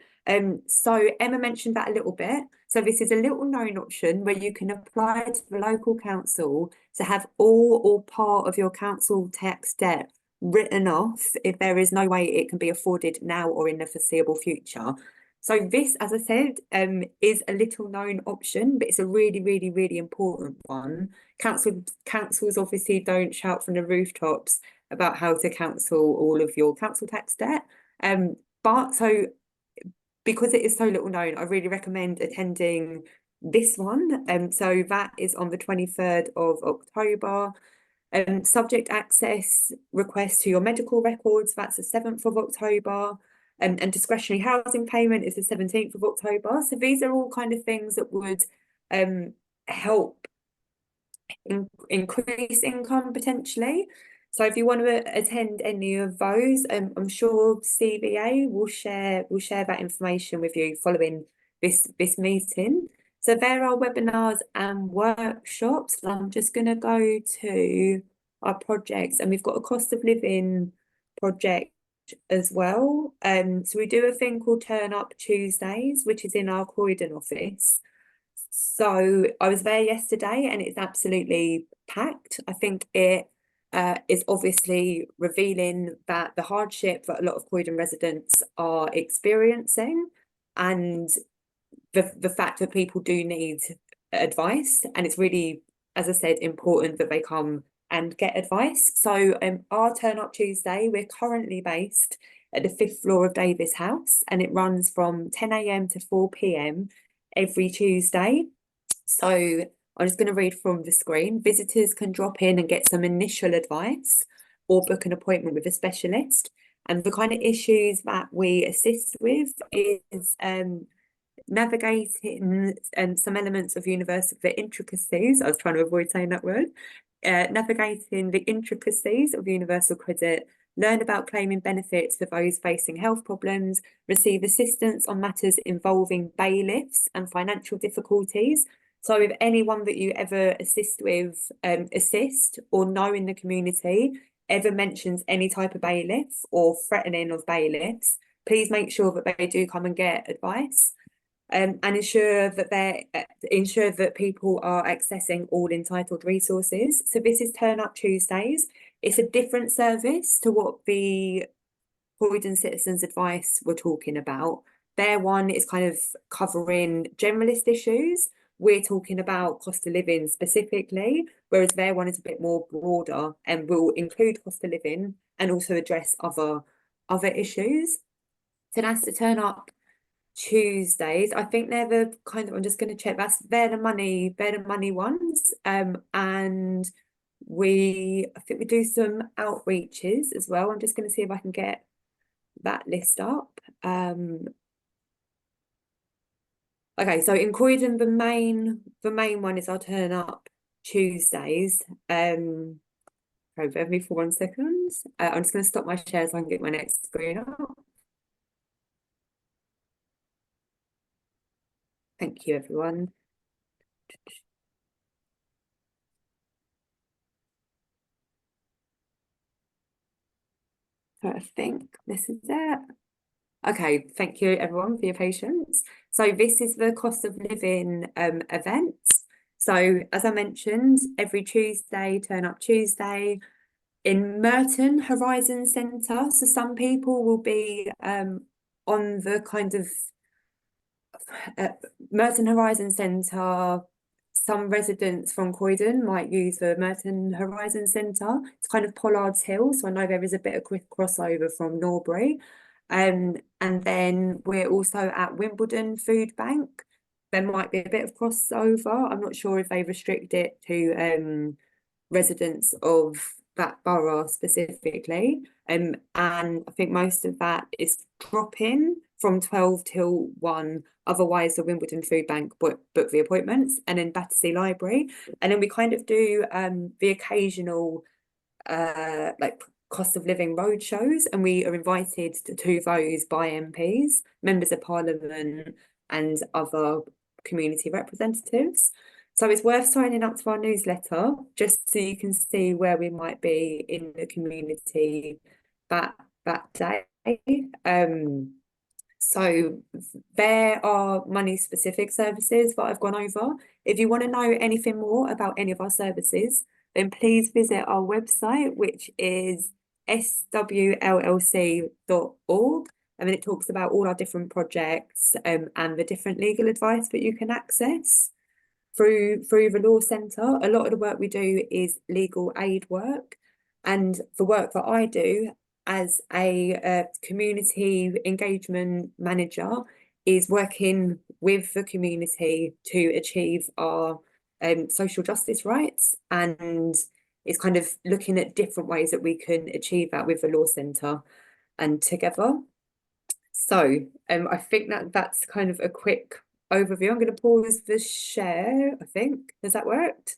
So Emma mentioned that a little bit. So this is a little known option where you can apply to the local council to have all or part of your council tax debt written off if there is no way it can be afforded now or in the foreseeable future. So this, as I said, is a little known option, but it's a really, really, really important one. Councils obviously don't shout from the rooftops about how to cancel all of your council tax debt. But so because it is so little known, I really recommend attending this one. So that is on the 23rd of October. Subject access request to your medical records, that's the 7th of October. And discretionary housing payment is the 17th of October. So these are all kind of things that would help increase income potentially. So if you want to attend any of those, I'm sure CVA will share that information with you following this meeting. So there are webinars and workshops. I'm just going to go to our projects, and we've got a cost of living project as well. So we do a thing called Turn Up Tuesdays, which is in our Croydon office. So I was there yesterday and it's absolutely packed. I think it is obviously revealing that the hardship that a lot of Croydon residents are experiencing, and the fact that people do need advice, and it's really, as I said, important that they come and get advice. So our Turn Up Tuesday, we're currently based at the 5th floor of Davis House, and it runs from 10 AM to 4 PM every Tuesday. So I'm just going to read from the screen. Visitors can drop in and get some initial advice or book an appointment with a specialist. And the kind of issues that we assist with is navigating some elements of the intricacies. I was trying to avoid saying that word. Navigating the intricacies of universal credit, learn about claiming benefits for those facing health problems, receive assistance on matters involving bailiffs and financial difficulties. So if anyone that you ever assist or know in the community ever mentions any type of bailiff or threatening of bailiffs, please make sure that they do come and get advice. And ensure that people are accessing all entitled resources. So this is Turn Up Tuesdays. It's a different service to what the Croydon Citizens Advice were talking about. Their one is kind of covering generalist issues. We're talking about cost of living specifically, whereas their one is a bit more broader and will include cost of living and also address other issues. So that's the Turn Up Tuesdays. I think they're the kind of, I'm just going to check, they're the money ones. And I think we do some outreaches as well. I'm just going to see if I can get that list up. Okay, so in Croydon, the main one is our Turn Up Tuesdays. Bear with me for 1 second. I'm just going to stop my share so I can get my next screen up. Thank you, everyone. So I think this is it. Okay, thank you, everyone, for your patience. So this is the cost of living events. So as I mentioned, every Tuesday, Turn Up Tuesday in Merton Horizon Centre. So some people will be on the kind of Merton Horizon Centre. Some residents from Croydon might use the Merton Horizon Centre. It's kind of Pollard's Hill, so I know there is a bit of quick crossover from Norbury. And then we're also at Wimbledon Food Bank. There might be a bit of crossover. I'm not sure if they restrict it to residents of that borough specifically. And I think most of that is drop-in from 12 till 1. Otherwise, the Wimbledon Food Bank book the appointments, and then Battersea Library. And then we kind of do the occasional like cost of living road shows, and we are invited to those by MPs, members of Parliament, and other community representatives. So it's worth signing up to our newsletter just so you can see where we might be in the community that day. So there are money specific services that I've gone over. If you want to know anything more about any of our services, then please visit our website, which is swllc.org. And then it talks about all our different projects and the different legal advice that you can access through the law centre. A lot of the work we do is legal aid work, and the work that I do as a community engagement manager is working with the community to achieve our social justice rights, and it's kind of looking at different ways that we can achieve that with the law centre and together. So I think that's kind of a quick overview. I'm going to pause the share, I think. Has that worked?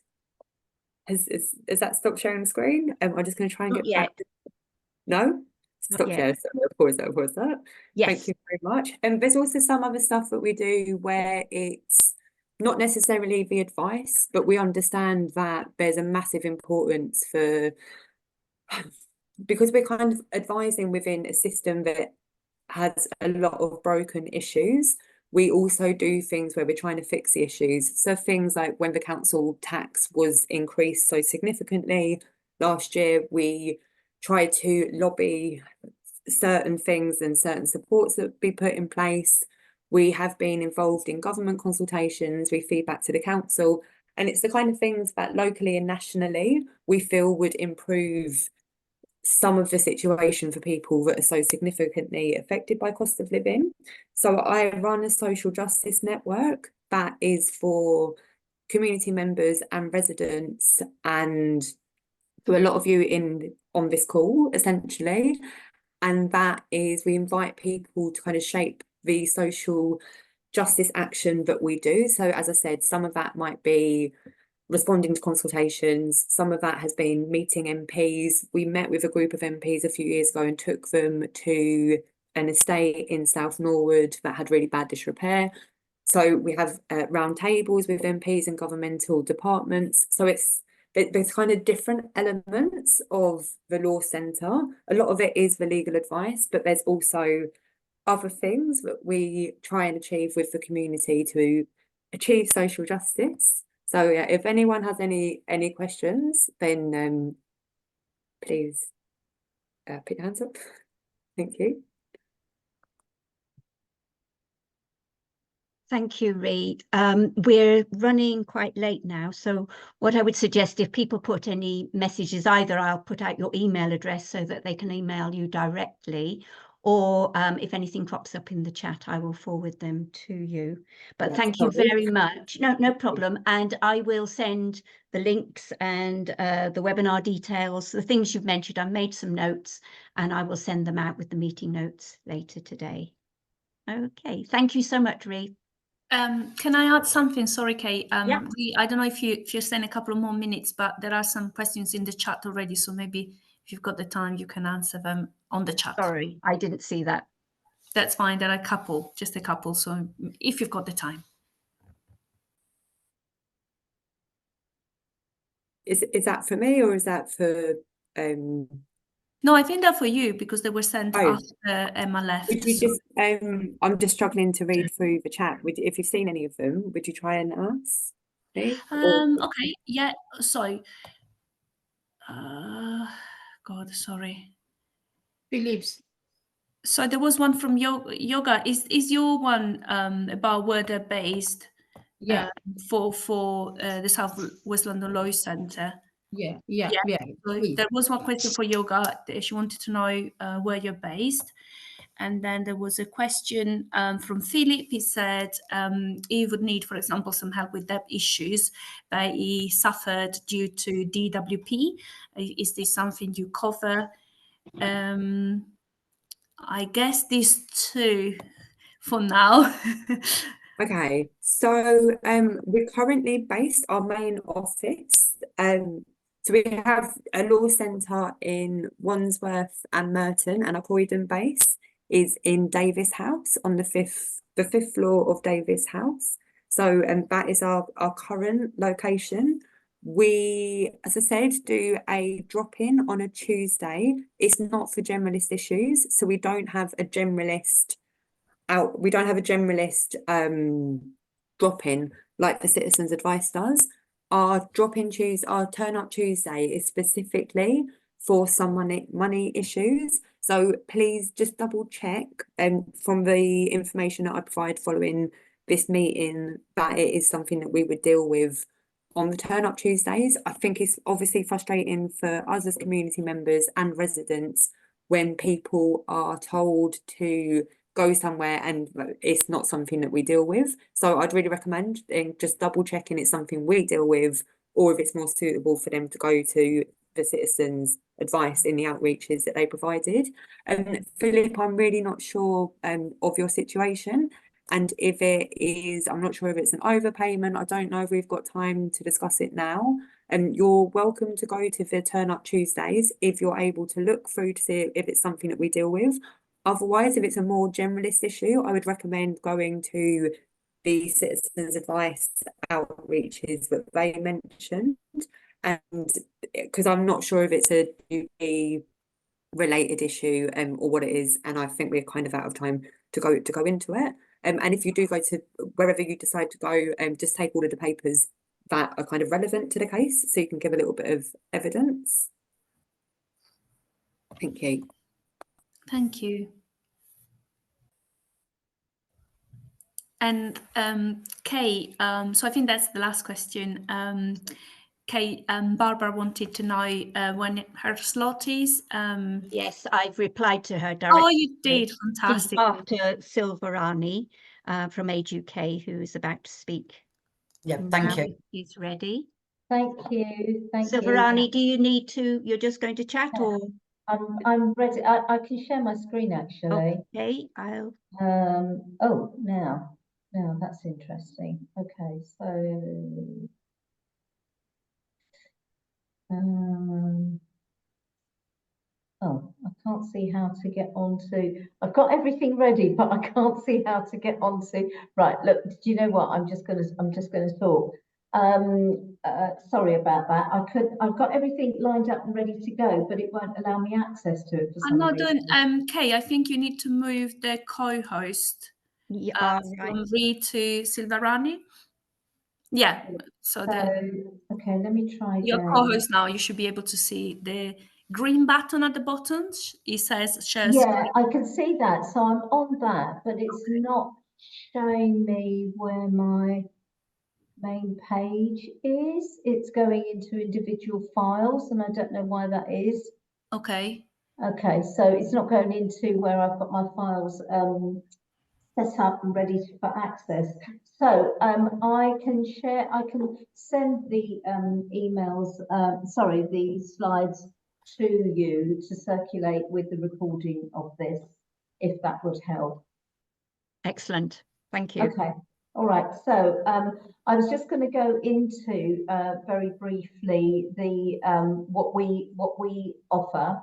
Has that stopped sharing the screen? I'm just going to try and get back. No? Stop share. So I'll pause that. Yes. Thank you very much. And there's also some other stuff that we do where it's not necessarily the advice, but we understand that there's a massive importance because we're kind of advising within a system that has a lot of broken issues. We also do things where we're trying to fix the issues. So things like when the council tax was increased so significantly, last year we tried to lobby certain things and certain supports that be put in place. We have been involved in government consultations, we feed back to the council, and it's the kind of things that locally and nationally we feel would improve some of the situation for people that are so significantly affected by cost of living. So I run a social justice network that is for community members and residents, and to a lot of you on this call, essentially. And that is, we invite people to kind of shape the social justice action that we do. So as I said, some of that might be responding to consultations, some of that has been meeting MPs. We met with a group of MPs a few years ago and took them to an estate in South Norwood that had really bad disrepair. So we have round tables with MPs and governmental departments. So there's kind of different elements of the law centre. A lot of it is the legal advice, but there's also other things that we try and achieve with the community to achieve social justice. So yeah, if anyone has any questions, then please put your hands up. Thank you. Thank you, Reid. We're running quite late now, so what I would suggest, if people put any messages, either I'll put out your email address so that they can email you directly, or if anything crops up in the chat, I will forward them to you. But thank you very much. No problem. And I will send the links and the webinar details, the things you've mentioned. I've made some notes and I will send them out with the meeting notes later today. Okay, thank you so much, Reid. Can I add something? Sorry, Kate. Yeah. I don't know if you're staying a couple of more minutes, but there are some questions in the chat already. So maybe if you've got the time, you can answer them on the chat. Sorry, I didn't see that. That's fine. There are a couple, just a couple. So if you've got the time. Is that for me or is that for No, I think they're for you because they were sent after Emma left. Would you just I'm just struggling to read through the chat. If you've seen any of them, would you try and ask me? Okay, yeah, sorry. God, sorry. Phillips. So there was one from Yoga. Is your one about where they're based? Yeah. For the South West London Law Centre. Yeah. So there was one question for Yoga. She wanted to know where you're based. And then there was a question from Philip. He said he would need, for example, some help with debt issues that he suffered due to DWP. Is this something you cover? I guess these two for now. Okay, so we're currently based, our main office, so we have a law centre in Wandsworth and Merton, and our Croydon base is in Davis House on the fifth floor of Davis House. So that is our current location. We, as I said, do a drop-in on a Tuesday. It's not for generalist issues, so we don't have a generalist drop-in like the Citizens Advice does. Our turn-up Tuesday is specifically for some money issues. So please just double check from the information that I provide following this meeting that it is something that we would deal with on the turn-up Tuesdays. I think it's obviously frustrating for us as community members and residents when people are told to go somewhere and it's not something that we deal with. So I'd really recommend just double checking it's something we deal with, or if it's more suitable for them to go to the Citizens Advice in the outreaches that they provided. Philip, I'm really not sure of your situation, and if it is, I'm not sure if it's an overpayment. I don't know if we've got time to discuss it now. You're welcome to go to the Turn Up Tuesdays if you're able to look through to see if it's something that we deal with. Otherwise, if it's a more generalist issue, I would recommend going to the Citizens Advice outreaches that they mentioned, and because I'm not sure if it's a UK related issue or what it is, and I think we're kind of out of time to go into it. And if you do go to wherever you decide to go, just take all of the papers that are kind of relevant to the case, so you can give a little bit of evidence. Thank you. Thank you. And Kay, so I think that's the last question. Kay, Barbara wanted to know when her slot is. Yes, I've replied to her directly. Oh, you did. She's Fantastic. after Silverani from Age UK, who is about to speak. Yeah, thank now. you. He's ready. Thank you. Thank you. Silverani, do you need to, you're just going to chat or? I'm ready. I can share my screen actually. Okay, I'll. Oh, now that's interesting. Okay, so oh, I can't see how to get onto. I've got everything ready, but I can't see how to get onto. Right, look. Do you know what? I'm just gonna talk. Sorry about that. I've got everything lined up and ready to go, but it won't allow me access to it for I'm some not reason. doing. Kay, I think you need to move the co-host Yeah, from right. Reed to Silverani. Yeah. So Okay, let me try your again. co-host now. You should be able to see the green button at the bottom. It says share Yeah, screen. I can see that. So I'm on that, but it's not showing me where my main page is. It's going into individual files, and I don't know why that is. Okay. Okay, so it's not going into where I've got my files set up and ready for access. So I can send the emails, sorry, the slides to you to circulate with the recording of this, if that would help. Excellent. Thank you. Okay. All right. So I was just going to go into very briefly the what we offer.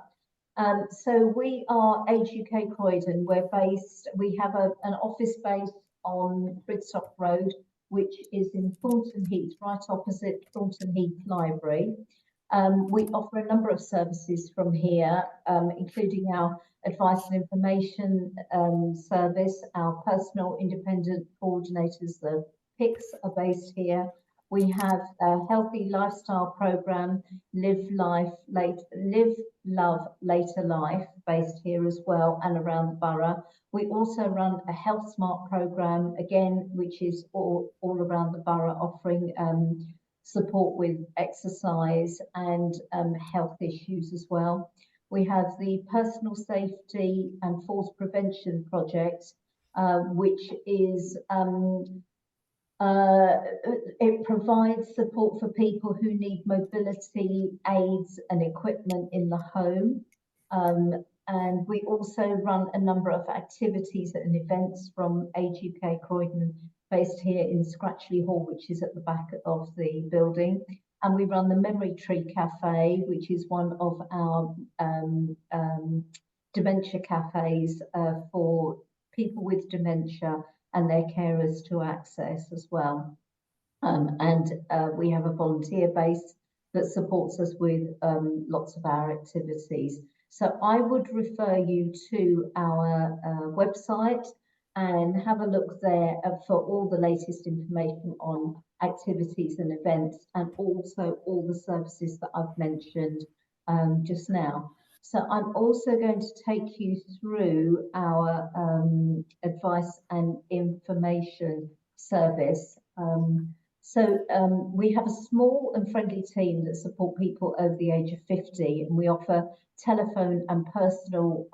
So we are Age UK Croydon. We have an office base on Bridstock Road, which is in Thornton Heath, right opposite Thornton Heath Library. We offer a number of services from here, including our advice and information service. Our personal independent coordinators, the PICs, are based here. We have a healthy lifestyle program, Live Love Later Life, based here as well and around the borough. We also run a Health Smart program, again, which is all around the borough, offering support with exercise and health issues as well. We have the Personal Safety and Falls Prevention Project, which is it provides support for people who need mobility aids and equipment in the home. And we also run a number of activities and events from Age UK Croydon, based here in Scratchley Hall, which is at the back of the building. And we run the Memory Tree Cafe, which is one of our dementia cafes for people with dementia and their carers to access as well. We have a volunteer base that supports us with lots of our activities. So I would refer you to our website and have a look there for all the latest information on activities and events, and also all the services that I've mentioned just now. So I'm also going to take you through our advice and information service. We have a small and friendly team that support people over the age of 50, and we offer telephone and personal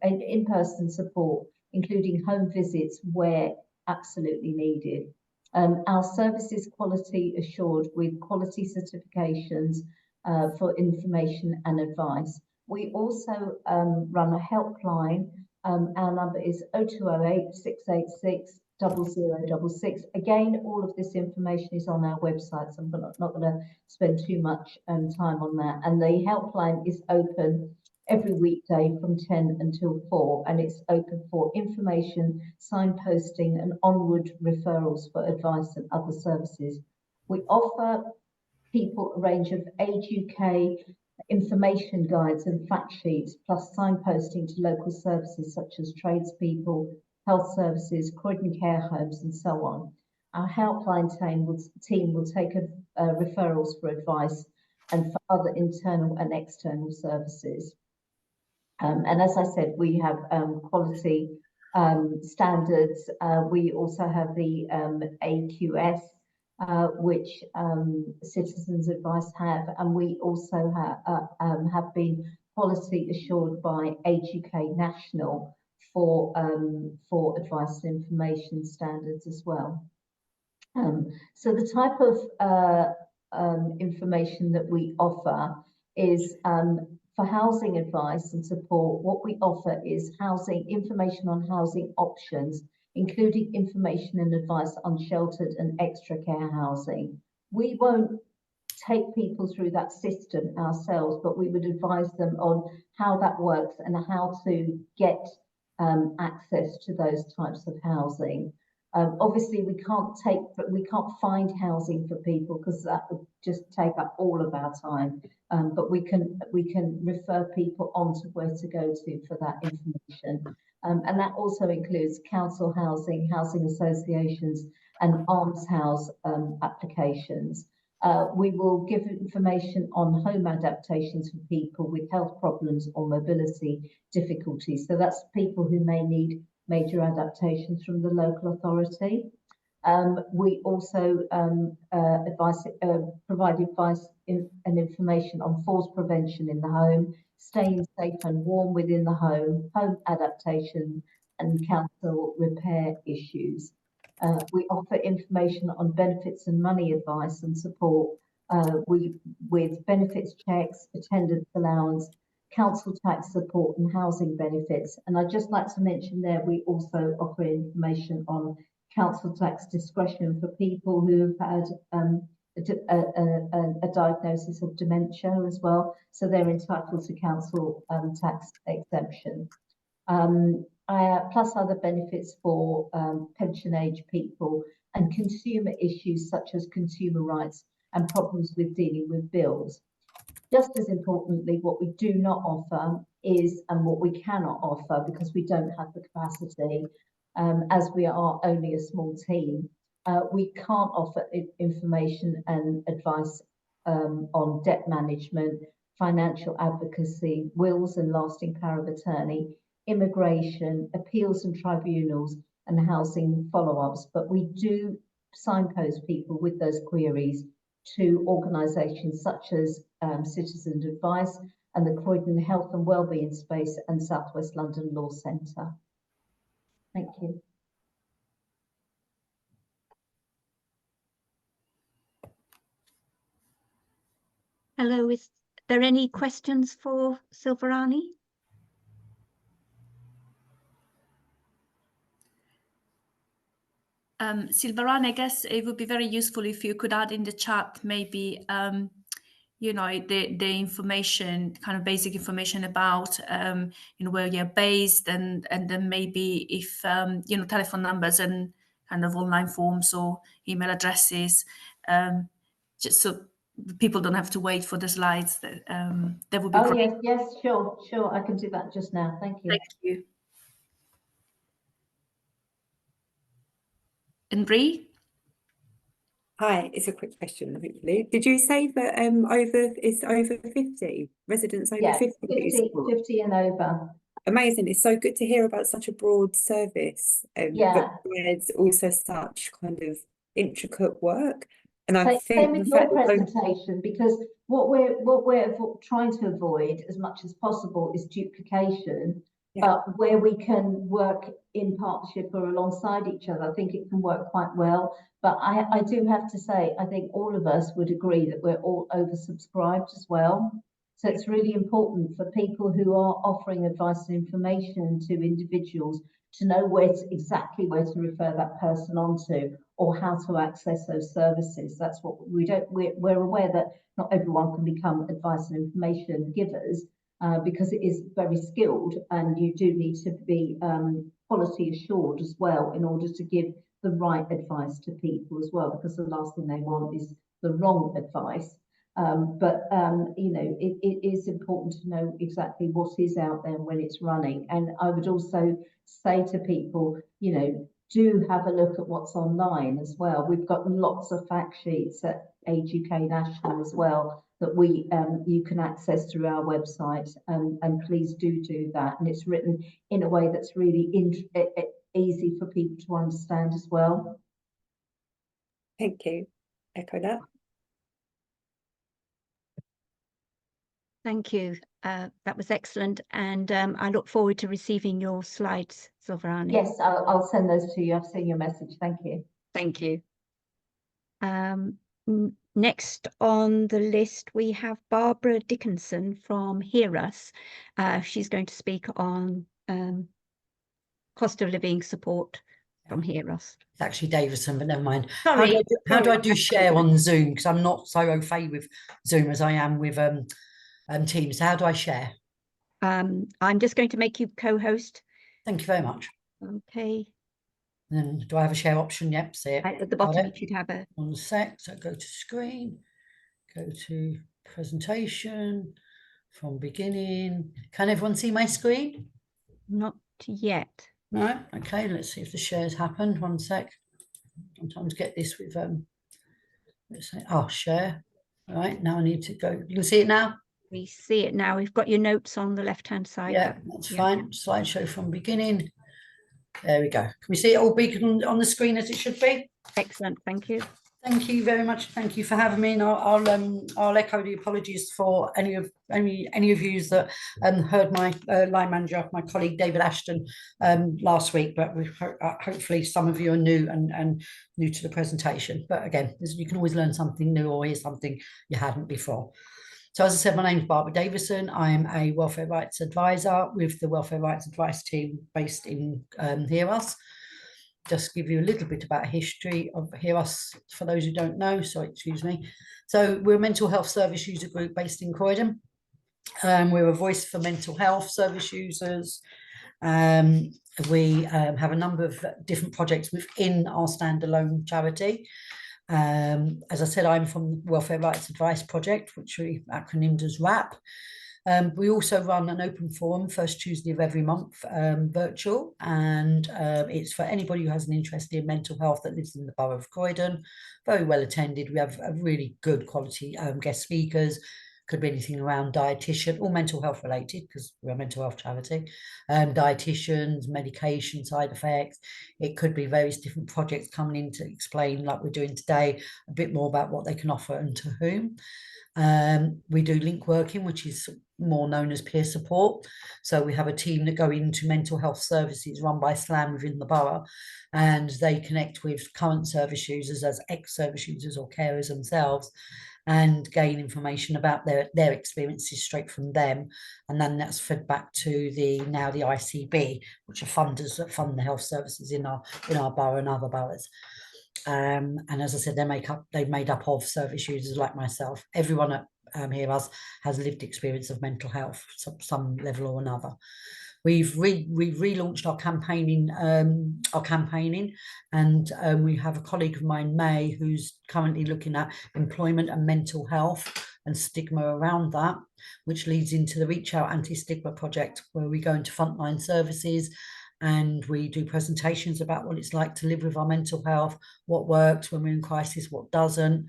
in-person support, including home visits where absolutely needed. Our service is quality assured with quality certifications for information and advice. We also run a helpline. Our number is 0208 686 0066. Again, all of this information is on our website, so I'm not going to spend too much time on that. And the helpline is open every weekday from 10 until 4, and it's open for information, signposting, and onward referrals for advice and other services. We offer people a range of Age UK information guides and fact sheets, plus signposting to local services such as tradespeople, health services, Croydon care homes, and so on. Our helpline team will take referrals for advice and for other internal and external services. And as I said, we have quality standards. We also have the AQS, which Citizens Advice have, and we also have been quality assured by Age UK National for advice and information standards as well. So the type of information that we offer is for housing advice and support. What we offer is information on housing options, including information and advice on sheltered and extra care housing. We won't take people through that system ourselves, but we would advise them on how that works and how to get access to those types of housing. Obviously, we can't find housing for people because that would just take up all of our time. But we can refer people on to where to go to for that information. And that also includes council housing, housing associations, and almshouse applications. We will give information on home adaptations for people with health problems or mobility difficulties. So that's people who may need major adaptations from the local authority. We also provide advice and information on falls prevention in the home, staying safe and warm within the home adaptation, and council repair issues. We offer information on benefits and money advice and support with benefits checks, attendance allowance, council tax support and housing benefits. And I'd just like to mention there, we also offer information on council tax discretion for people who have had a diagnosis of dementia as well. So they're entitled to council tax exemption. Plus other benefits for pension age people and consumer issues such as consumer rights and problems with dealing with bills. Just as importantly, what we do not offer is, and what we cannot offer because we don't have the capacity, as we are only a small team, we can't offer information and advice on debt management, financial advocacy, wills and lasting power of attorney, immigration, appeals and tribunals, and housing follow-ups. But we do signpost people with those queries to organisations such as Citizens Advice and the Croydon Health and Wellbeing Space and South West London Law Centre. Thank you. Hello, is there any questions for Silverani? Silverani, I guess it would be very useful if you could add in the chat maybe you know, the information, kind of basic information about you know, where you're based, and then maybe if you know, telephone numbers and kind of online forms or email addresses, just so people don't have to wait for the slides. That would be great. Yes, sure, I can do that just now. Thank you. Thank you. Henry? Hi, it's a quick question, hopefully. Did you say that it's over 50 residents over 50? 50 and over. Amazing. It's so good to hear about such a broad service that provides also such kind of intricate work. And I think same with your presentation, because what we're trying to avoid as much as possible is duplication. But where we can work in partnership or alongside each other, I think it can work quite well. But I do have to say, I think all of us would agree that we're all oversubscribed as well. So it's really important for people who are offering advice and information to individuals to know exactly where to refer that person on to, or how to access those services. That's what we're aware that not everyone can become advice and information givers, because it is very skilled, and you do need to be quality assured as well in order to give the right advice to people as well, because the last thing they want is the wrong advice. You know, it is important to know exactly what is out there when it's running. And I would also say to people, you know, do have a look at what's online as well. We've got lots of fact sheets at Age UK National as well, that you can access through our website, and please do that. And it's written in a way that's really easy for people to understand as well. Thank you. Echo that. Thank you. That was excellent, and I look forward to receiving your slides, Silverani. Yes, I'll send those to you. I've seen your message. Thank you. Thank you. Next on the list, we have Barbara Dickinson from Hear Us. She's going to speak on cost of living support from Hear Us. It's actually Davison, but never mind. Sorry, how do I do share on Zoom? Because I'm not so au fait with Zoom as I am with Teams. How do I share? I'm just going to make you co-host. Thank you very much. Okay. And do I have a share option? Yep, see it. At the bottom, you should have a... 1 sec. So go to screen, go to presentation, from beginning. Can everyone see my screen? Not yet. No? Okay, let's see if the shares happened. 1 sec. Sometimes get this with, let's say, share. All right, now I need to go. You can see it now? We see it now. We've got your notes on the left-hand side. Yeah, that's fine. Slideshow from beginning. There we go. Can we see it all beacon on the screen as it should be? Excellent, thank you. Thank you very much. Thank you for having me, and I'll echo the apologies for any of you that heard my line manager, my colleague David Ashton, last week. But hopefully some of you are new and new to the presentation. But again, you can always learn something new or hear something you hadn't before. So as I said, my name is Barbara Davison. I am a welfare rights advisor with the Welfare Rights Advice team based in Hear Us. Just give you a little bit about history of Hear Us for those who don't know. Sorry, excuse me. So we're a mental health service user group based in Croydon. We're a voice for mental health service users. We have a number of different projects within our standalone charity. As I said, I'm from the Welfare Rights Advice Project, which we acronymed as WRAP. We also run an open forum first Tuesday of every month, virtual, and it's for anybody who has an interest in mental health that lives in the borough of Croydon. Very well attended. We have a really good quality guest speakers. Could be anything around dietitian or mental health related, because we're a mental health charity. Dietitians, medication side effects. It could be various different projects coming in to explain, like we're doing today, a bit more about what they can offer and to whom. We do link working, which is more known as peer support. So we have a team that go into mental health services run by SLAM within the borough, and they connect with current service users as ex-service users or carers themselves, and gain information about their experiences straight from them. And then that's fed back to the ICB, which are funders that fund the health services in our borough and other boroughs. And as I said, they're made up of service users like myself. Everyone at Hear Us has lived experience of mental health, some level or another. We've relaunched our campaigning, and we have a colleague of mine, May, who's currently looking at employment and mental health and stigma around that, which leads into the Reach Out Anti-Stigma project, where we go into frontline services and we do presentations about what it's like to live with our mental health, what works when we're in crisis, what doesn't,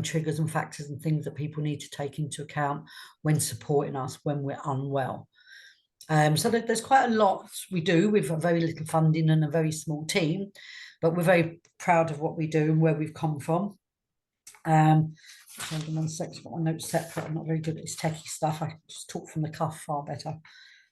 triggers and factors and things that people need to take into account when supporting us when we're unwell. So there's quite a lot we do with a very little funding and a very small team, but we're very proud of what we do and where we've come from. Hold on 1 sec, I've got my notes separate. I'm not very good at this techie stuff. I just talk from the cuff far better.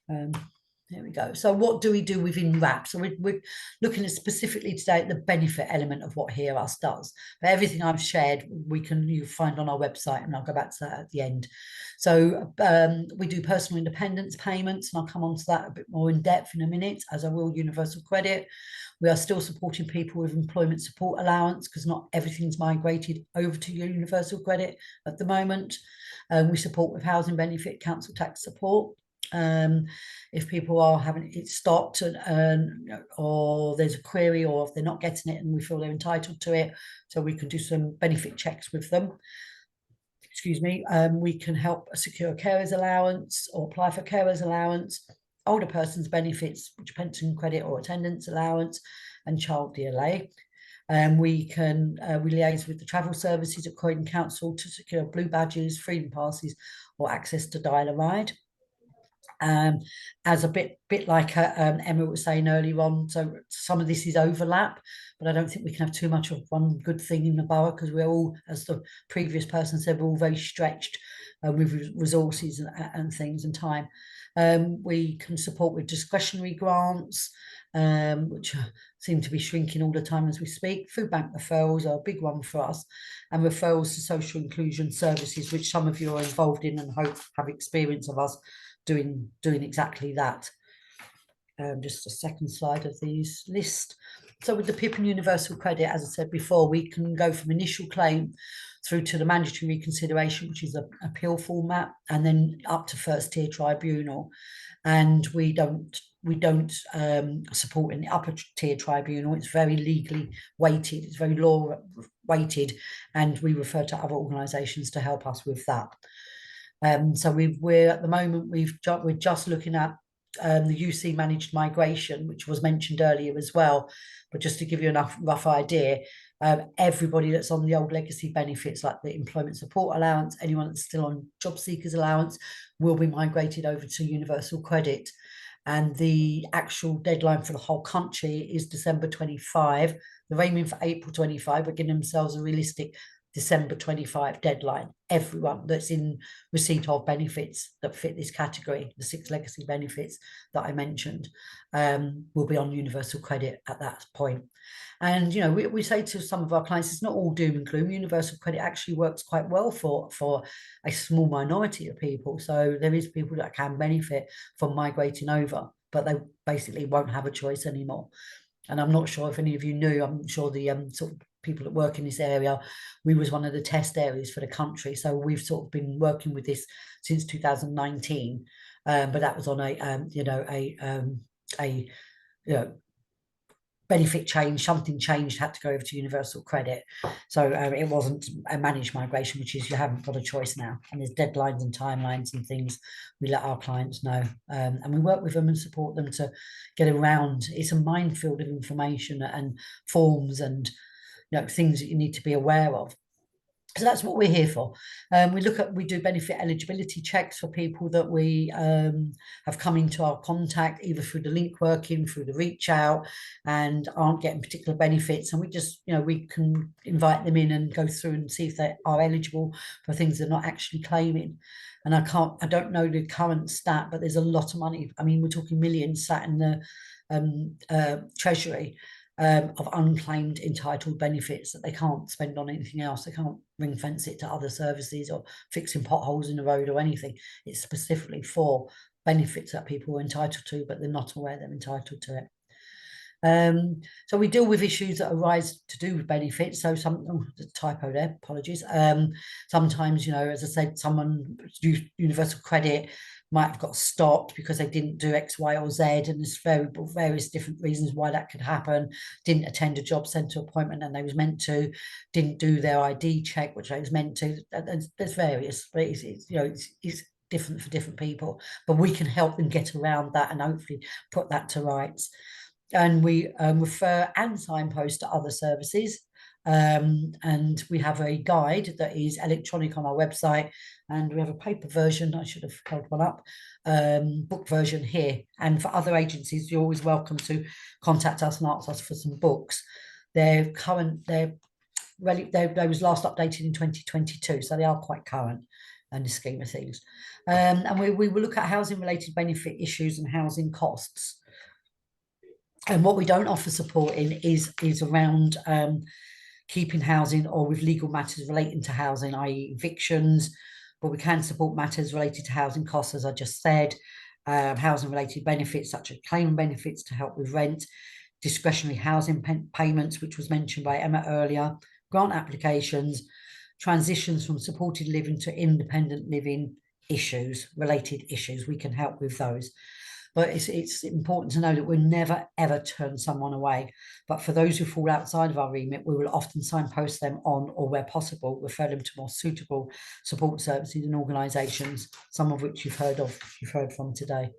There we go. So what do we do within WRAP? So we're looking at specifically today at the benefit element of what Hear Us does. But everything I've shared, you'll find on our website, and I'll go back to that at the end. So we do personal independence payments, and I'll come on to that a bit more in depth in a minute, as I will universal credit. We are still supporting people with employment support allowance, because not everything's migrated over to universal credit at the moment. We support with housing benefit, council tax support. If people are having it stopped or there's a query, or if they're not getting it and we feel they're entitled to it, so we can do some benefit checks with them. Excuse me. We can help secure carers allowance or apply for carers allowance, older person's benefits, which pension credit or attendance allowance, and child DLA. We liaise with the travel services at Croydon Council to secure blue badges, freedom passes, or access to dial-a-ride. As a bit like Emma was saying earlier on, so some of this is overlap, but I don't think we can have too much of one good thing in the borough, because we're all, as the previous person said, we're all very stretched with resources and things and time. We can support with discretionary grants, which seem to be shrinking all the time as we speak. Food bank referrals are a big one for us, and referrals to social inclusion services, which some of you are involved in and hope have experience of us doing exactly that. Just a second slide of these list. So with the PIP and universal credit, as I said before, we can go from initial claim through to the mandatory reconsideration, which is an appeal format, and then up to first tier tribunal. And we don't support in the upper tier tribunal. It's very legally weighted, it's very law weighted, and we refer to other organisations to help us with that. So we're at the moment, we're just looking at the UC managed migration, which was mentioned earlier as well. But just to give you enough rough idea, everybody that's on the old legacy benefits, like the employment support allowance, anyone that's still on job seekers allowance, will be migrated over to universal credit. And the actual deadline for the whole country is December 25. They're aiming for April 25, but giving themselves a realistic December 25 deadline. Everyone that's in receipt of benefits that fit this category, the 6 legacy benefits that I mentioned, will be on universal credit at that point. And, you know, we say to some of our clients, it's not all doom and gloom. Universal credit actually works quite well for a small minority of people. So there is people that can benefit from migrating over, but they basically won't have a choice anymore. And I'm not sure if any of you knew, I'm sure the sort of people that work in this area, we was one of the test areas for the country. So we've sort of been working with this since 2019, but that was on a benefit change, something changed, had to go over to universal credit. So it wasn't a managed migration, which is you haven't got a choice now. And there's deadlines and timelines and things we let our clients know. And we work with them and support them to get around. It's a minefield of information and forms and things that you need to be aware of. So that's what we're here for. We do benefit eligibility checks for people that we have come into our contact, either through the link working, through the reach out, and aren't getting particular benefits. And we just, we can invite them in and go through and see if they are eligible for things they're not actually claiming. And I don't know the current stat, but there's a lot of money. I mean, we're talking millions sat in the Treasury of unclaimed entitled benefits that they can't spend on anything else. They can't ring fence it to other services or fixing potholes in the road or anything. It's specifically for benefits that people are entitled to, but they're not aware they're entitled to it. So we deal with issues that arise to do with benefits. So typo there, apologies. Sometimes, as I said, someone universal credit might have got stopped because they didn't do X, Y, or Z, and there's various different reasons why that could happen. Didn't attend a job centre appointment and they was meant to, didn't do their ID check, which they was meant to. There's various, but it's different for different people. But we can help them get around that and hopefully put that to rights. And we refer and signpost to other services. And we have a guide that is electronic on our website, and we have a paper version. I should have held one up, book version here. And for other agencies, you're always welcome to contact us and ask us for some books. They was last updated in 2022, so they are quite current in the scheme of things. And we will look at housing related benefit issues and housing costs. And what we don't offer support in is around keeping housing or with legal matters relating to housing, i.e. evictions, but we can support matters related to housing costs, as I just said, housing related benefits such as claim benefits to help with rent, discretionary housing payments, which was mentioned by Emma earlier, grant applications, transitions from supported living to independent living related issues. We can help with those. But it's important to know that we'll never, ever turn someone away. But for those who fall outside of our remit, we will often signpost them on, or where possible, refer them to more suitable support services and organisations, some of which you've heard from today.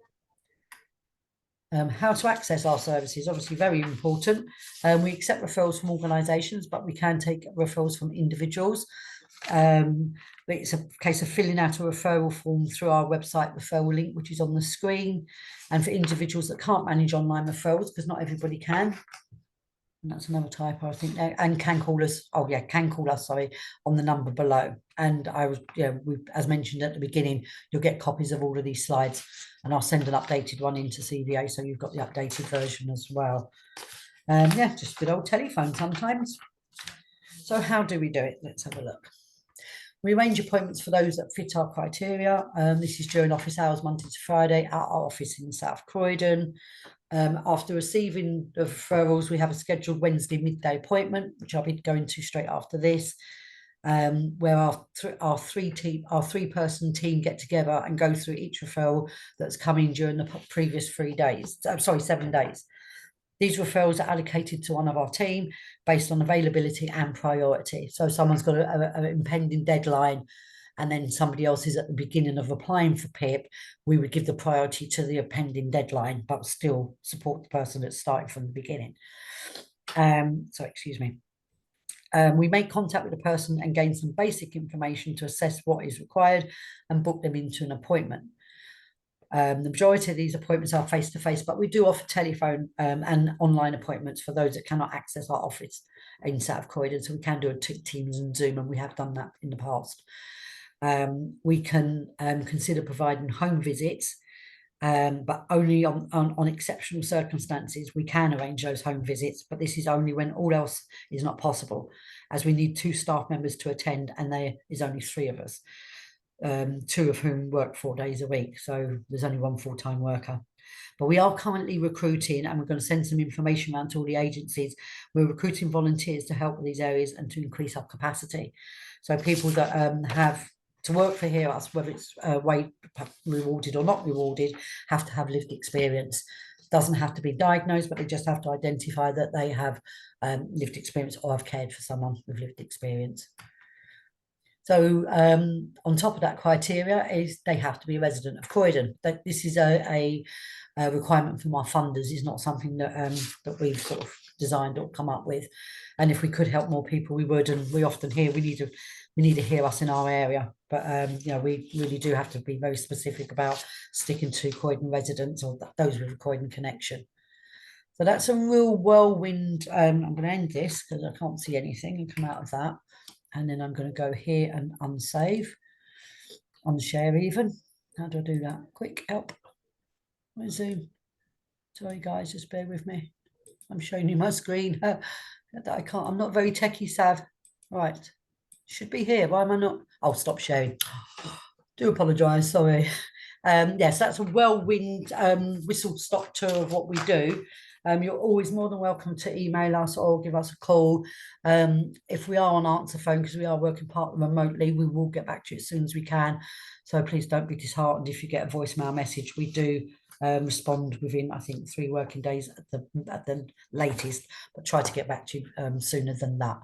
How to access our services, obviously very important. We accept referrals from organisations, but we can take referrals from individuals. It's a case of filling out a referral form through our website referral link, which is on the screen. And for individuals that can't manage online referrals, because not everybody can, and that's another typo, I think, and can call us, sorry, on the number below. And I was, as mentioned at the beginning, you'll get copies of all of these slides, and I'll send an updated one into CVA, so you've got the updated version as well. Just good old telephone sometimes. So how do we do it? Let's have a look. We arrange appointments for those that fit our criteria. This is during office hours, Monday to Friday, at our office in South Croydon. After receiving the referrals, we have a scheduled Wednesday midday appointment, which I'll be going to straight after this, where our three-person team get together and go through each referral that's come in during the previous 7 days. These referrals are allocated to one of our team based on availability and priority. So someone's got an impending deadline, and then somebody else is at the beginning of applying for PIP, we would give the priority to the pending deadline, but still support the person that's starting from the beginning. We make contact with the person and gain some basic information to assess what is required and book them into an appointment. The majority of these appointments are face-to-face, but we do offer telephone and online appointments for those that cannot access our office in South Croydon. So we can do a Teams and Zoom, and we have done that in the past. We can consider providing home visits, but only on exceptional circumstances. We can arrange those home visits, but this is only when all else is not possible, as we need 2 staff members to attend, and there is only 3 of us, 2 of whom work 4 days a week. So there's only 1 full-time worker. But we are currently recruiting, and we're going to send some information around to all the agencies. We're recruiting volunteers to help with these areas and to increase our capacity. So people that have to work for Hear Us, whether it's rewarded or not rewarded, have to have lived experience. Doesn't have to be diagnosed, but they just have to identify that they have lived experience or have cared for someone with lived experience. So on top of that criteria is they have to be a resident of Croydon. This is a requirement from our funders. It's not something that that we've sort of designed or come up with. And if we could help more people, we would. And we often hear we need to hear us in our area. But we really do have to be very specific about sticking to Croydon residents or those with a Croydon connection. So that's a real whirlwind. I'm going to end this because I can't see anything and come out of that. And then I'm going to go here and unsave, unshare even. How do I do that? Quick help. My Zoom. Sorry guys, just bear with me. I'm showing you my screen. I'm not very techie sav. Right. Should be here. Why am I not? I'll stop sharing. Do apologise, sorry. Yes, that's a whirlwind whistle stop tour of what we do. You're always more than welcome to email us or give us a call. If we are on answer phone, because we are working partly remotely, we will get back to you as soon as we can. So please don't be disheartened if you get a voicemail message. We do respond within, I think, 3 working days at the latest, but try to get back to you sooner than that.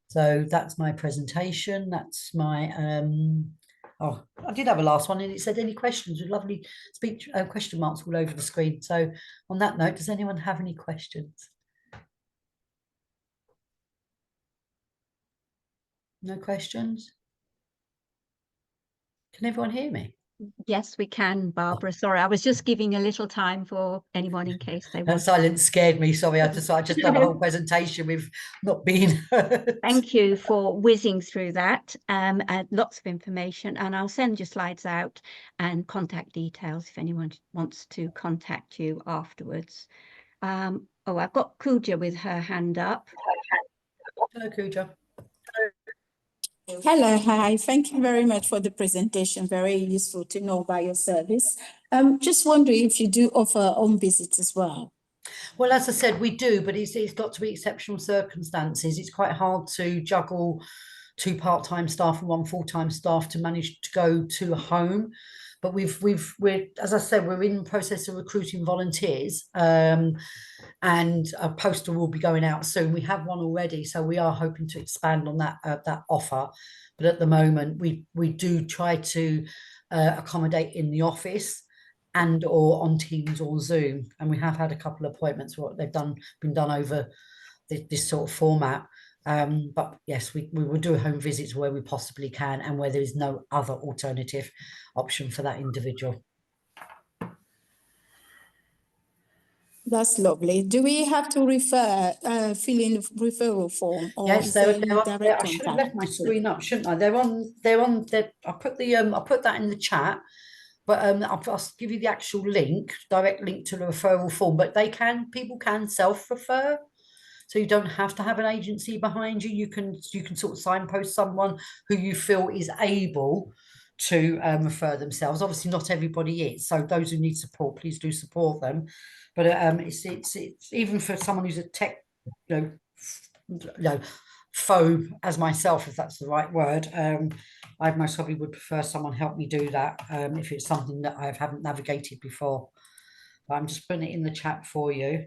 So that's my presentation. That's my oh, I did have a last one, and it said any questions with lovely speech question marks all over the screen. So on that note, does anyone have any questions? No questions? Can everyone hear me? Yes, we can, Barbara. Sorry, I was just giving a little time for anyone in case they That want. silence scared me. Sorry, I just done a whole presentation with not being heard. Thank you for whizzing through that. Lots of information, and I'll send your slides out and contact details if anyone wants to contact you afterwards. Oh, I've got Kuja with her hand up. Hello, Kuja. Hello, hi. Thank you very much for the presentation. Very useful to know about your service. Just wondering if you do offer home visits as well. Well, as I said, we do, but it's got to be exceptional circumstances. It's quite hard to juggle 2 part-time staff and 1 full-time staff to manage to go to a home. But we're, as I said, we're in the process of recruiting volunteers, and a poster will be going out soon. We have one already, so we are hoping to expand on that offer. But at the moment, we do try to accommodate in the office. and or on Teams or Zoom. And we have had a couple of appointments where they've been done over this sort of format. But yes, we will do home visits where we possibly can and where there is no other alternative option for that individual. That's lovely. Do we have to fill in referral form, or Yes, is there any I direct should have contact? left my screen up, shouldn't I? I put that in the chat, but I'll give you the actual link, direct link to the referral form. But people can self-refer, so you don't have to have an agency behind you. You can sort of signpost someone who you feel is able to refer themselves. Obviously, not everybody is, so those who need support, please do support them. But it's even for someone who's a tech, phobe as myself, if that's the right word. I most probably would prefer someone help me do that if it's something that I haven't navigated before. But I'm just putting it in the chat for you.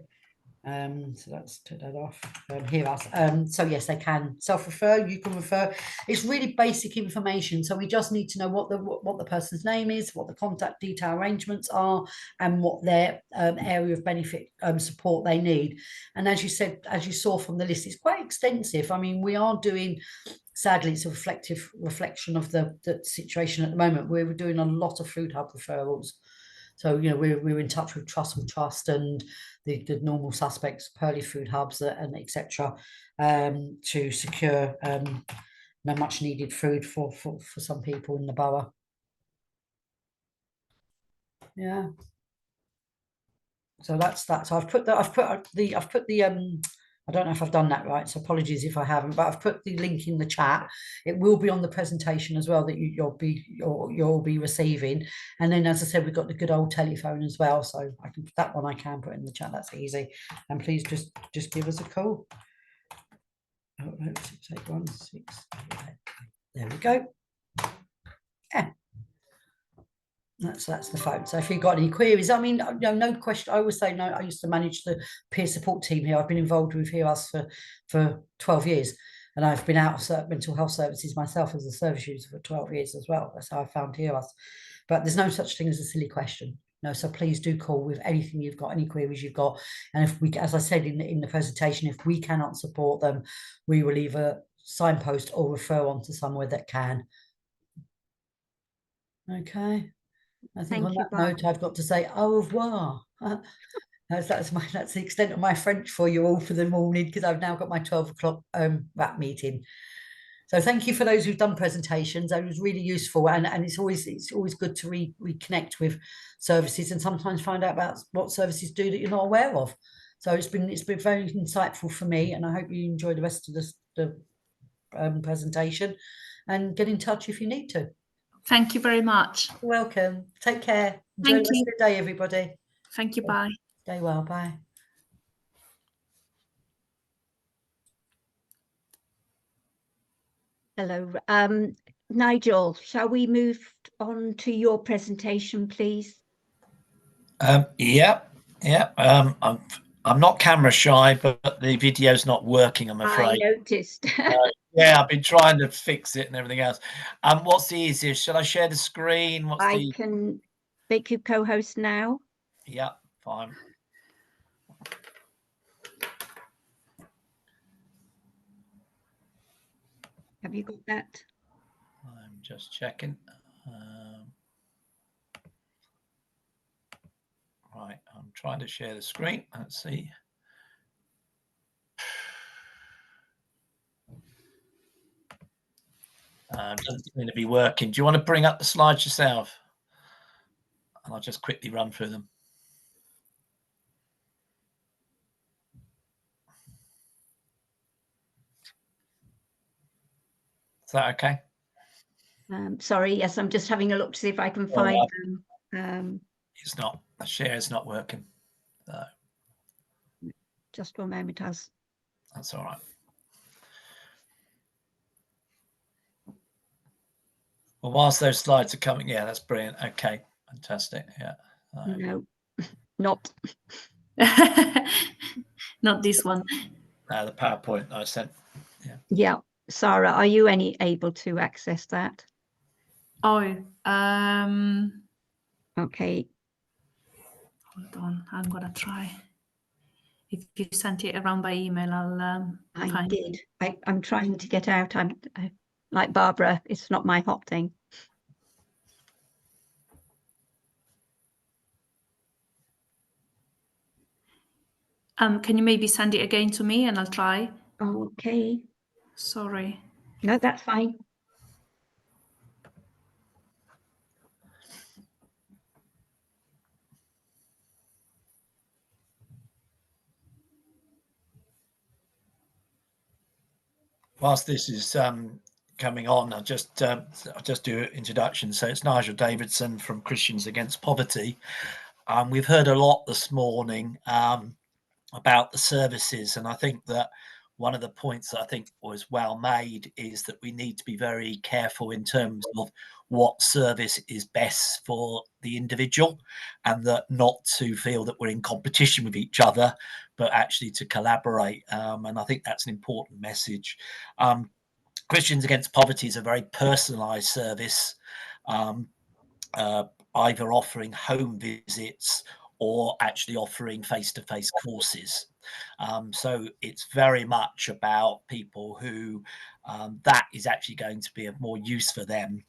So let's take that off. So yes, they can self-refer. You can refer. It's really basic information. So we just need to know what the person's name is, what the contact detail arrangements are, and what their area of benefit support they need. And as you said, as you saw from the list, it's quite extensive. I mean, we are doing. Sadly, it's a reflection of the situation at the moment. We're doing a lot of food hub referrals. So, we're in touch with Trust and the normal suspects, Pearly Food Hubs and etc. To secure much needed food for some people in the borough. Yeah. So that's that. So I've put the I don't know if I've done that right, so apologies if I haven't, but I've put the link in the chat. It will be on the presentation as well that you'll be receiving. And then, as I said, we've got the good old telephone as well, so I can put in the chat. That's easy. And please just give us a call. 681 688. There we go. Yeah. That's the phone. So if you've got any queries, I mean, no question. I always say no. I used to manage the peer support team here. I've been involved with Us for 12 years, and I've been out of mental health services myself as a service user for 12 years as well. That's how I found Us. But there's no such thing as a silly question. No, so please do call with anything you've got, any queries you've got. And if we, as I said in the presentation, if we cannot support them, we will either signpost or refer on to somewhere that can. Okay. I think on that note, I've got to say au revoir. That's the extent of my French for you all for the morning, because I've now got my 12 o'clock wrap meeting. So thank you for those who've done presentations. It was really useful, and it's always good to reconnect with services and sometimes find out about what services do that you're not aware of. So it's been very insightful for me, and I hope you enjoy the rest of the presentation, and get in touch if you need to. Thank you very much. You're welcome. Take care. Enjoy the rest of the day, everybody. Thank you. Bye. Stay well. Bye. Hello. Nigel, shall we move on to your presentation, please? Yeah. I'm not camera shy, but the video's not working, I'm afraid. I noticed. Yeah, I've been trying to fix it and everything else. What's the easiest? Shall I share the screen? I can make you co-host now. Yeah, fine. Have you got that? I'm just checking. Right, I'm trying to share the screen. Let's see. Doesn't seem to be working. Do you want to bring up the slides yourself? And I'll just quickly run through them. Is that okay? Sorry, yes, I'm just having a look to see if I can find them. It's not, the share is not working. So. Just one moment, That's all right. Well, whilst those slides are coming, yeah, that's brilliant. Okay, fantastic. Yeah. No, not. Not this one. The PowerPoint I sent. Yeah. Yeah. Sarah, are you able to access that? Oh, okay. Hold on, I'm gonna try. If you sent it around by email, I'll I find did. I'm trying to get out. I like Barbara, it's not my hot thing. Can you maybe send it again to me and I'll try? Okay. Sorry. No, that's fine. Whilst this is coming on, I'll just do an introduction. So it's Nigel Davidson from Christians Against Poverty. We've heard a lot this morning about the services, and I think that one of the points that I think was well made is that we need to be very careful in terms of what service is best for the individual, and that not to feel that we're in competition with each other, but actually to collaborate. And I think that's an important message. Christians Against Poverty is a very personalised service, either offering home visits or actually offering face-to-face courses. So it's very much about people who that is actually going to be of more use for them,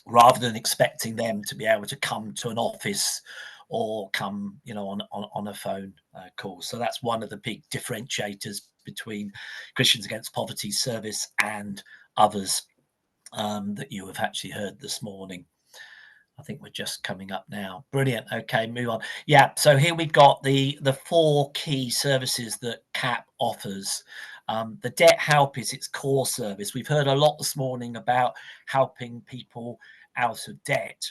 rather than expecting them to be able to come to an office or come, on a phone call. So that's one of the big differentiators between Christians Against Poverty service and others that you have actually heard this morning. I think we're just coming up now. Brilliant. Okay, move on. Yeah, so here we've got the 4 key services that CAP offers. The debt help is its core service. We've heard a lot this morning about helping people out of debt.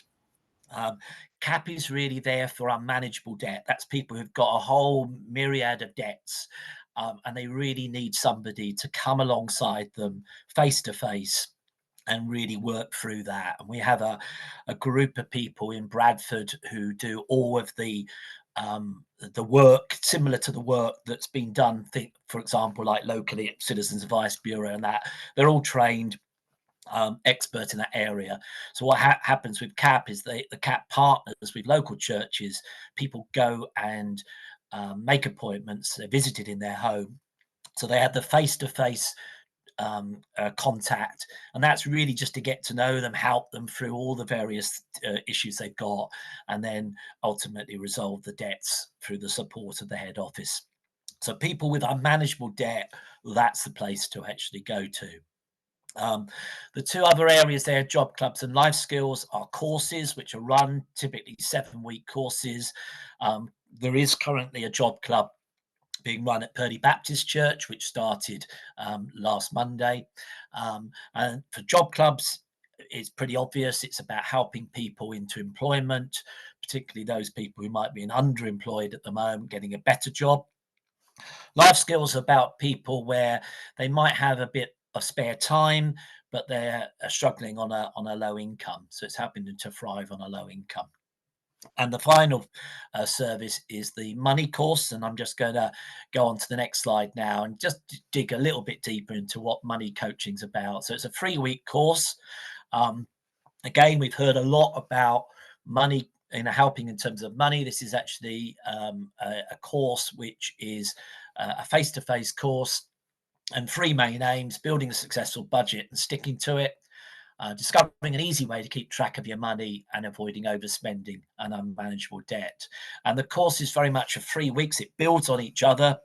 CAP is really there for unmanageable debt. That's people who've got a whole myriad of debts, and they really need somebody to come alongside them face to face and really work through that. And we have a group of people in Bradford who do all of the work similar to the work that's been done, for example, like locally at Citizens Advice Bureau, and that they're all trained experts in that area. So what happens with CAP is the CAP partners with local churches. People go and make appointments. They're visited in their home, so they have the face-to-face contact, and that's really just to get to know them, help them through all the various issues they've got, and then ultimately resolve the debts through the support of the head office. So people with unmanageable debt, that's the place to actually go to. The 2 other areas there, job clubs and life skills, are courses which are run, typically 7-week courses. There is currently a job club being run at Purley Baptist Church, which started last Monday. And for job clubs, it's pretty obvious. It's about helping people into employment, particularly those people who might be underemployed at the moment, getting a better job. Life skills are about people where they might have a bit of spare time, but they're struggling on a low income. So it's helping them to thrive on a low income. And the final service is the money course. And I'm just going to go on to the next slide now and just dig a little bit deeper into what money coaching is about. So it's a 3-week course. Again, we've heard a lot about money, helping in terms of money. This is actually a course which is a face-to-face course, and 3 main aims: building a successful budget and sticking to it, discovering an easy way to keep track of your money, and avoiding overspending and unmanageable debt. And the course is very much of 3 weeks. It builds on each other.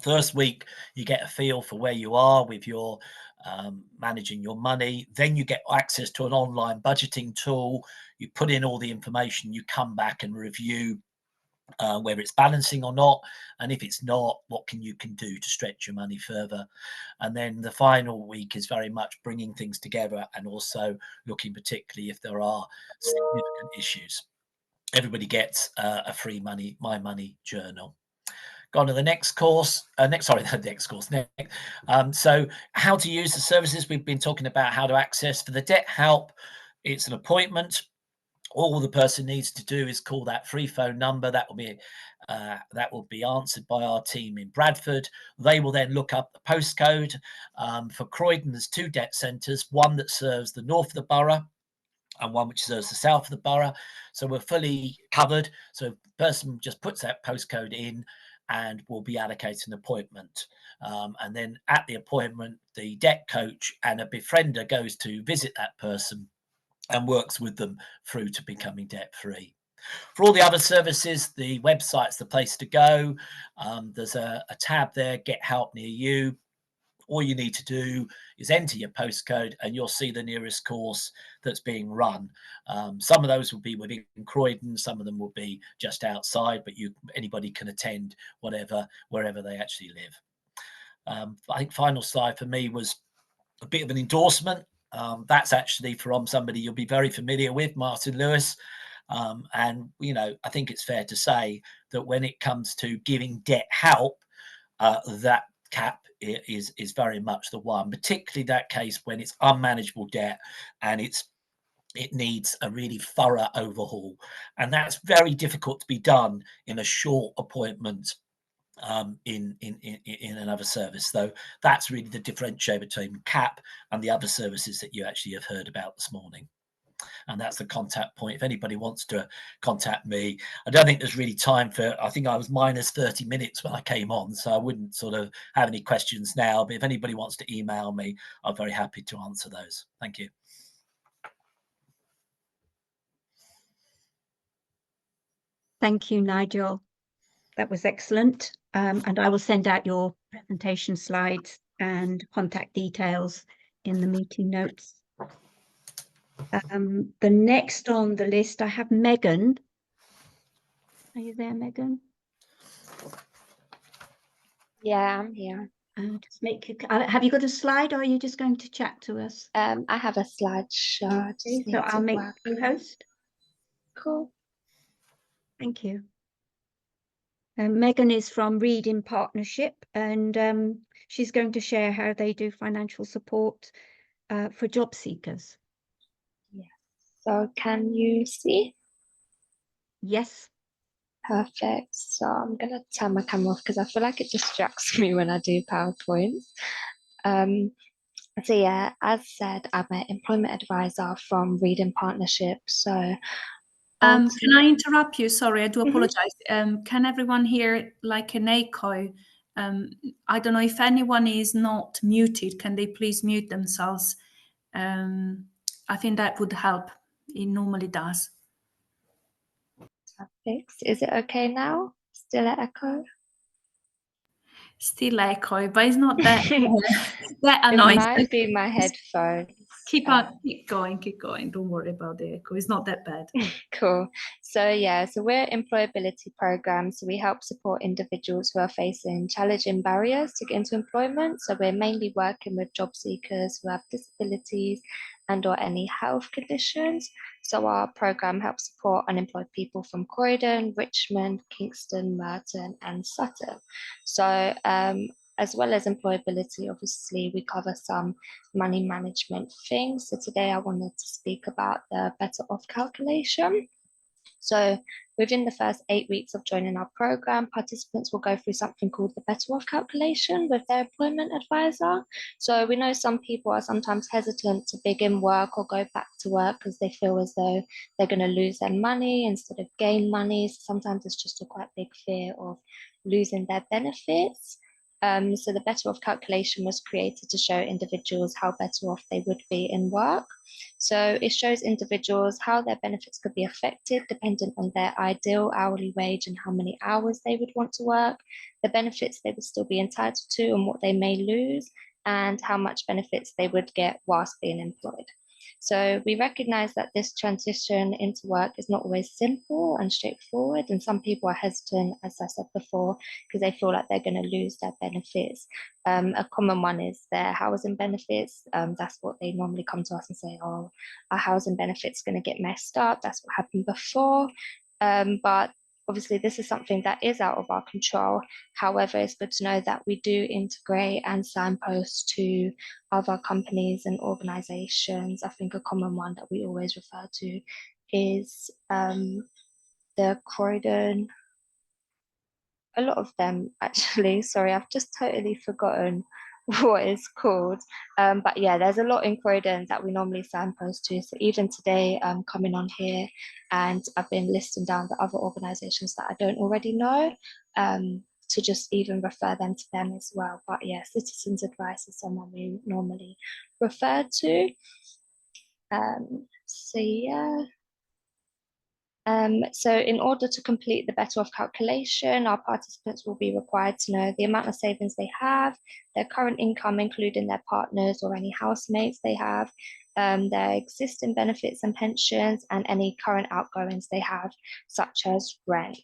First week, you get a feel for where you are with your managing your money. Then you get access to an online budgeting tool. You put in all the information, you come back and review whether it's balancing or not, and if it's not, what you can do to stretch your money further. And then the final week is very much bringing things together and also looking particularly if there are significant issues. Everybody gets a free My Money journal. Go on to the next course. So how to use the services. We've been talking about how to access. For the debt help, it's an appointment. All the person needs to do is call that free phone number. That will be answered by our team in Bradford. They will then look up the postcode. For Croydon, there's 2 debt centres, one that serves the north of the borough and one which serves the south of the borough. So we're fully covered. So the person just puts that postcode in and will be allocated an appointment. And then at the appointment, the debt coach and a befriender goes to visit that person and works with them through to becoming debt-free. For all the other services, the website's the place to go. There's a tab there, Get Help Near You. All you need to do is enter your postcode and you'll see the nearest course that's being run. Some of those will be within Croydon, some of them will be just outside, but anybody can attend wherever they actually live. I think final slide for me was a bit of an endorsement. That's actually from somebody you'll be very familiar with, Martin Lewis. And, I think it's fair to say that when it comes to giving debt help, that CAP is very much the one, particularly that case when it's unmanageable debt and it needs a really thorough overhaul. And that's very difficult to be done in a short appointment in another service. So that's really the differentiator between CAP and the other services that you actually have heard about this morning. And that's the contact point. If anybody wants to contact me, I don't think there's really time for, I think I was minus 30 minutes when I came on, so I wouldn't sort of have any questions now. But if anybody wants to email me, I'm very happy to answer those. Thank you. Thank you, Nigel. That was excellent. And I will send out your presentation slides and contact details in the meeting notes. The next on the list, I have Megan. Are you there, Megan? Yeah, I'm here. Just make you, have you got a slide or are you just going to chat to us? I have a slideshow. Okay, so I'll make you host. Cool. Thank you. Megan is from Read in Partnership, and she's going to share how they do financial support for job seekers. Yes. So can you see? Yes. Perfect. So I'm going to turn my camera off because I feel like it distracts me when I do PowerPoint. So yeah, as said, I'm an employment advisor from Read in Partnership. So can I interrupt you? Sorry, I do apologize. Can everyone hear like an echo? I don't know if anyone is not muted. Can they please mute themselves? I think that would help. It normally does. Perfect. Is it okay now? Still an echo? Still echo, but it's not that that annoying. It might be my headphones. Keep going. Don't worry about the echo. It's not that bad. Cool. So yeah, so we're employability programs. So we help support individuals who are facing challenging barriers to get into employment. So we're mainly working with job seekers who have disabilities and or any health conditions. So our program helps support unemployed people from Croydon, Richmond, Kingston, Merton and Sutton. So as well as employability, obviously, we cover some money management things. So today I wanted to speak about the better off calculation. So within the first 8 weeks of joining our program, participants will go through something called the better off calculation with their employment advisor. So we know some people are sometimes hesitant to begin work or go back to work because they feel as though they're going to lose their money instead of gain money. So sometimes it's just a quite big fear of losing their benefits. So the better off calculation was created to show individuals how better off they would be in work. So it shows individuals how their benefits could be affected dependent on their ideal hourly wage and how many hours they would want to work, the benefits they would still be entitled to and what they may lose, and how much benefits they would get whilst being employed. So we recognize that this transition into work is not always simple and straightforward, and some people are hesitant, as I said before, because they feel like they're going to lose their benefits. A common one is their housing benefits. That's what they normally come to us and say, oh, our housing benefits are going to get messed up. That's what happened before. But obviously, this is something that is out of our control. However, it's good to know that we do integrate and signpost to other companies and organisations. I think a common one that we always refer to is the Croydon. A lot of them, actually. Sorry, I've just totally forgotten what it's called. But yeah, there's a lot in Croydon that we normally signpost to. So even today, coming on here, and I've been listing down the other organisations that I don't already know, to just even refer them to them as well. But yeah, Citizens Advice is someone we normally refer to. So yeah. So in order to complete the better off calculation, our participants will be required to know the amount of savings they have, their current income, including their partners or any housemates they have, their existing benefits and pensions, and any current outgoings they have, such as rent.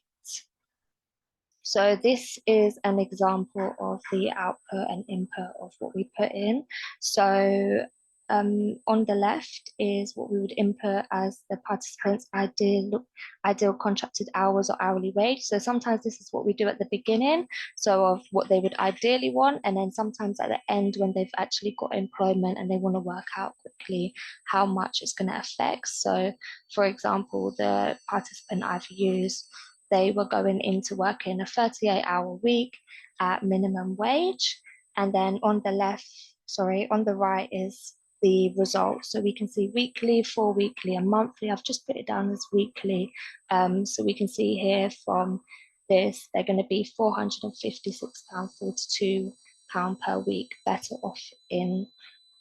So this is an example of the output and input of what we put in. So on the left is what we would input as the participants' ideal contracted hours or hourly wage. So sometimes this is what we do at the beginning, so of what they would ideally want, and then sometimes at the end when they've actually got employment and they want to work out quickly how much it's going to affect. So for example, the participant I've used, they were going into working a 38-hour week at minimum wage. And then on the right is the results. So we can see weekly, 4 weekly, and monthly. I've just put it down as weekly. So we can see here from this, they're going to be £456.42 per week better off in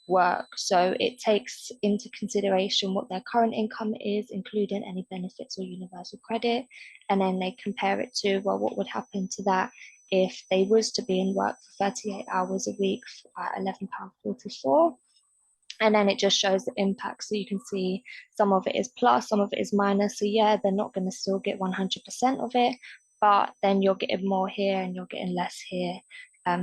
work. So it takes into consideration what their current income is, including any benefits or universal credit, and then they compare it to, well, what would happen to that if they was to be in work for 38 hours a week at £11.44. And then it just shows the impact. So you can see some of it is plus, some of it is minus. So yeah, they're not going to still get 100% of it, but then you're getting more here and you're getting less here.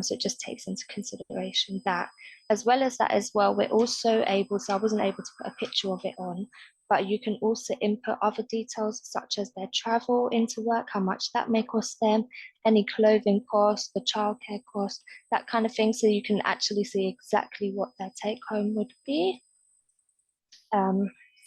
So it just takes into consideration that. As well as that as well, we're also able, so I wasn't able to put a picture of it on, but you can also input other details such as their travel into work, how much that may cost them, any clothing costs, the childcare cost, that kind of thing. So you can actually see exactly what their take home would be.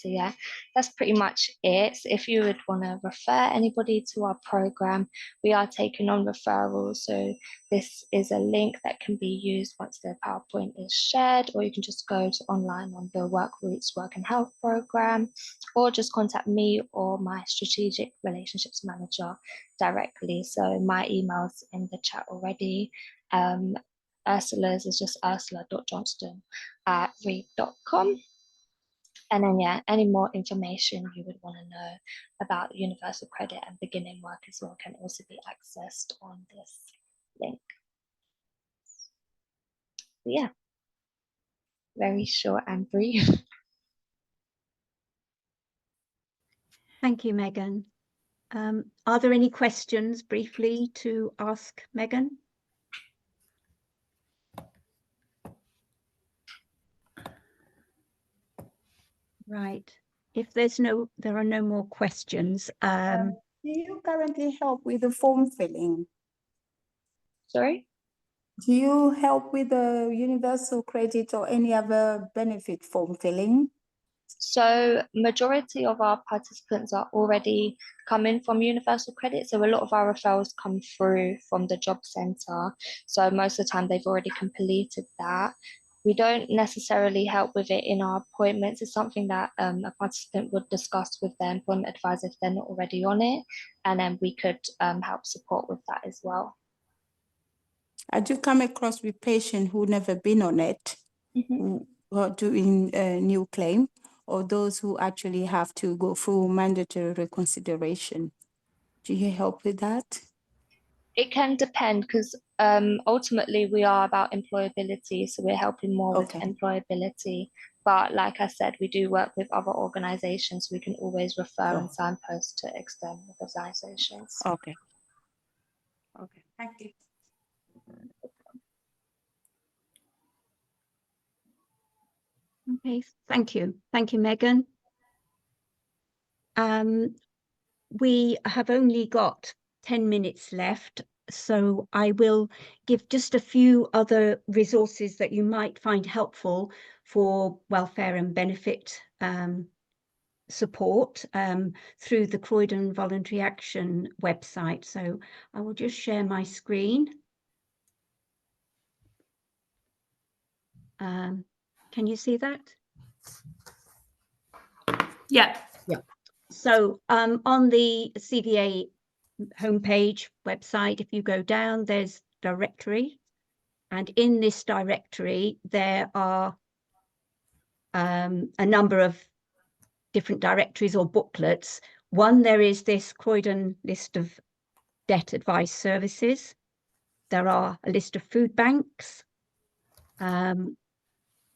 So yeah, that's pretty much it. So if you would want to refer anybody to our program, we are taking on referrals. So this is a link that can be used once the PowerPoint is shared, or you can just go to online on the Work Roots Work and Health program, or just contact me or my Strategic Relationships Manager directly. So my email's in the chat already. Ursula's is just ursula.johnston@reed.com. And then, yeah, any more information you would want to know about universal credit and beginning work as well can also be accessed on this link. But yeah, very short and brief. Thank you, Megan. Are there any questions briefly to ask Megan? Right. If there are no more questions. Do you currently help with the form filling? Sorry? Do you help with the universal credit or any other benefit form filling? So majority of our participants are already coming from universal credit. So a lot of our referrals come through from the job centre. So most of the time they've already completed that. We don't necessarily help with it in our appointments. It's something that a participant would discuss with their employment advisor if they're not already on it. And then we could help support with that as well. I do come across with patients who never been on it, who are doing a new claim, or those who actually have to go through mandatory reconsideration. Do you help with that? It can depend because ultimately we are about employability, so we're helping more with employability. But like I said, we do work with other organisations. We can always refer and signpost to external organisations. Okay. Okay, thank you. Okay, thank you. Thank you, Megan. We have only got 10 minutes left, so I will give just a few other resources that you might find helpful for welfare and benefit support through the Croydon Voluntary Action website. So I will just share my screen. Can you see that? Yeah. So on the CVA homepage website, if you go down, there's directory, and in this directory there are a number of different directories or booklets. One, there is this Croydon list of debt advice services. There are a list of food banks, and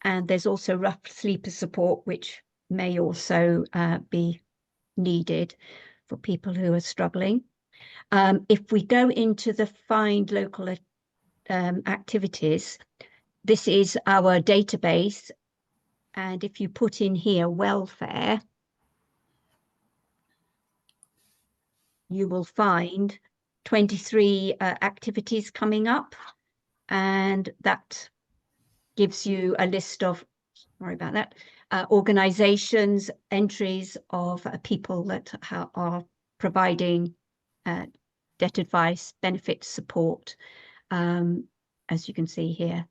there's also rough sleeper support, which may also be needed for people who are struggling. If we go into the find local activities, this is our database, and if you put in here welfare, you will find 23 activities coming up, and that gives you a list of, sorry about that, organisations, entries of people that are providing debt advice, benefit support, as you can see here.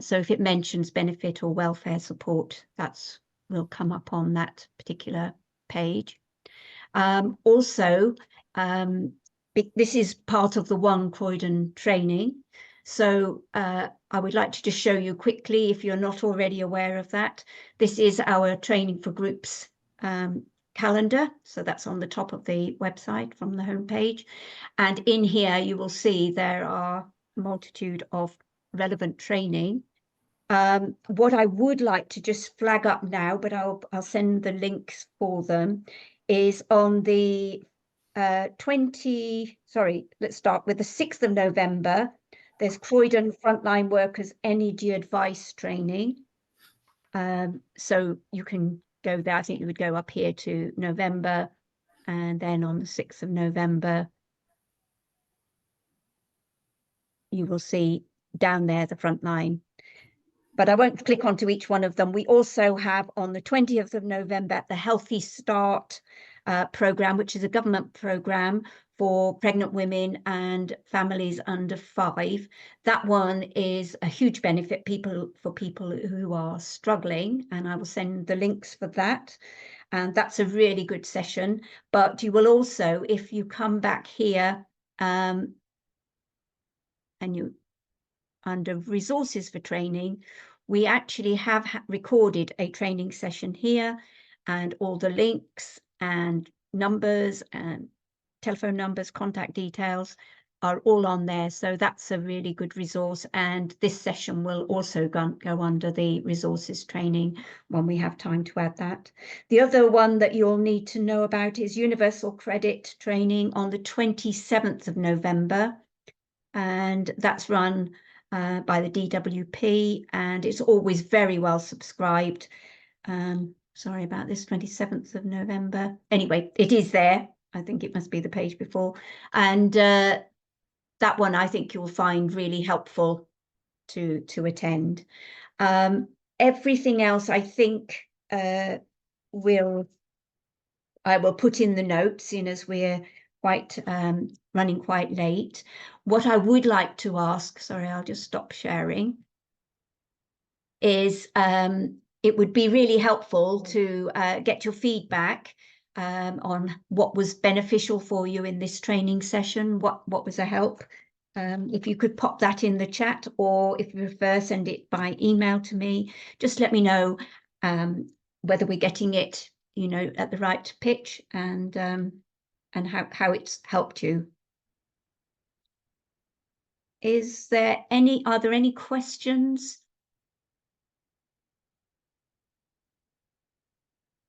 So if it mentions benefit or welfare support, that's will come up on that particular page. Also, this is part of the One Croydon training. So I would like to just show you quickly, if you're not already aware of that, this is our training for groups calendar. So that's on the top of the website from the homepage. And in here, you will see there are a multitude of relevant training. What I would like to just flag up now, but I'll send the links for them, is on the let's start with the 6th of November. There's Croydon Frontline Workers Energy Advice Training. So you can go there. I think you would go up here to November, and then on the 6th of November, you will see down there the Frontline. But I won't click onto each one of them. We also have on the 20th of November the Healthy Start programme, which is a government programme for pregnant women and families under 5. That one is a huge benefit for people who are struggling, and I will send the links for that. And that's a really good session. But you will also, if you come back here and you under resources for training, we actually have recorded a training session here, and all the links and numbers and telephone numbers, contact details are all on there. So that's a really good resource, and this session will also go under the resources training when we have time to add that. The other one that you'll need to know about is Universal Credit training on the 27th of November, and that's run by the DWP, and it's always very well subscribed. Sorry about this, 27th of November. Anyway, it is there. I think it must be the page before. And that one I think you'll find really helpful to attend. Everything else I think I will put in the notes, in as we're quite running quite late. What I would like to ask, sorry, I'll just stop sharing, is it would be really helpful to get your feedback on what was beneficial for you in this training session, what was a help. If you could pop that in the chat, or if you prefer, send it by email to me. Just let me know whether we're getting it, you know, at the right pitch, and how it's helped you. Are there any questions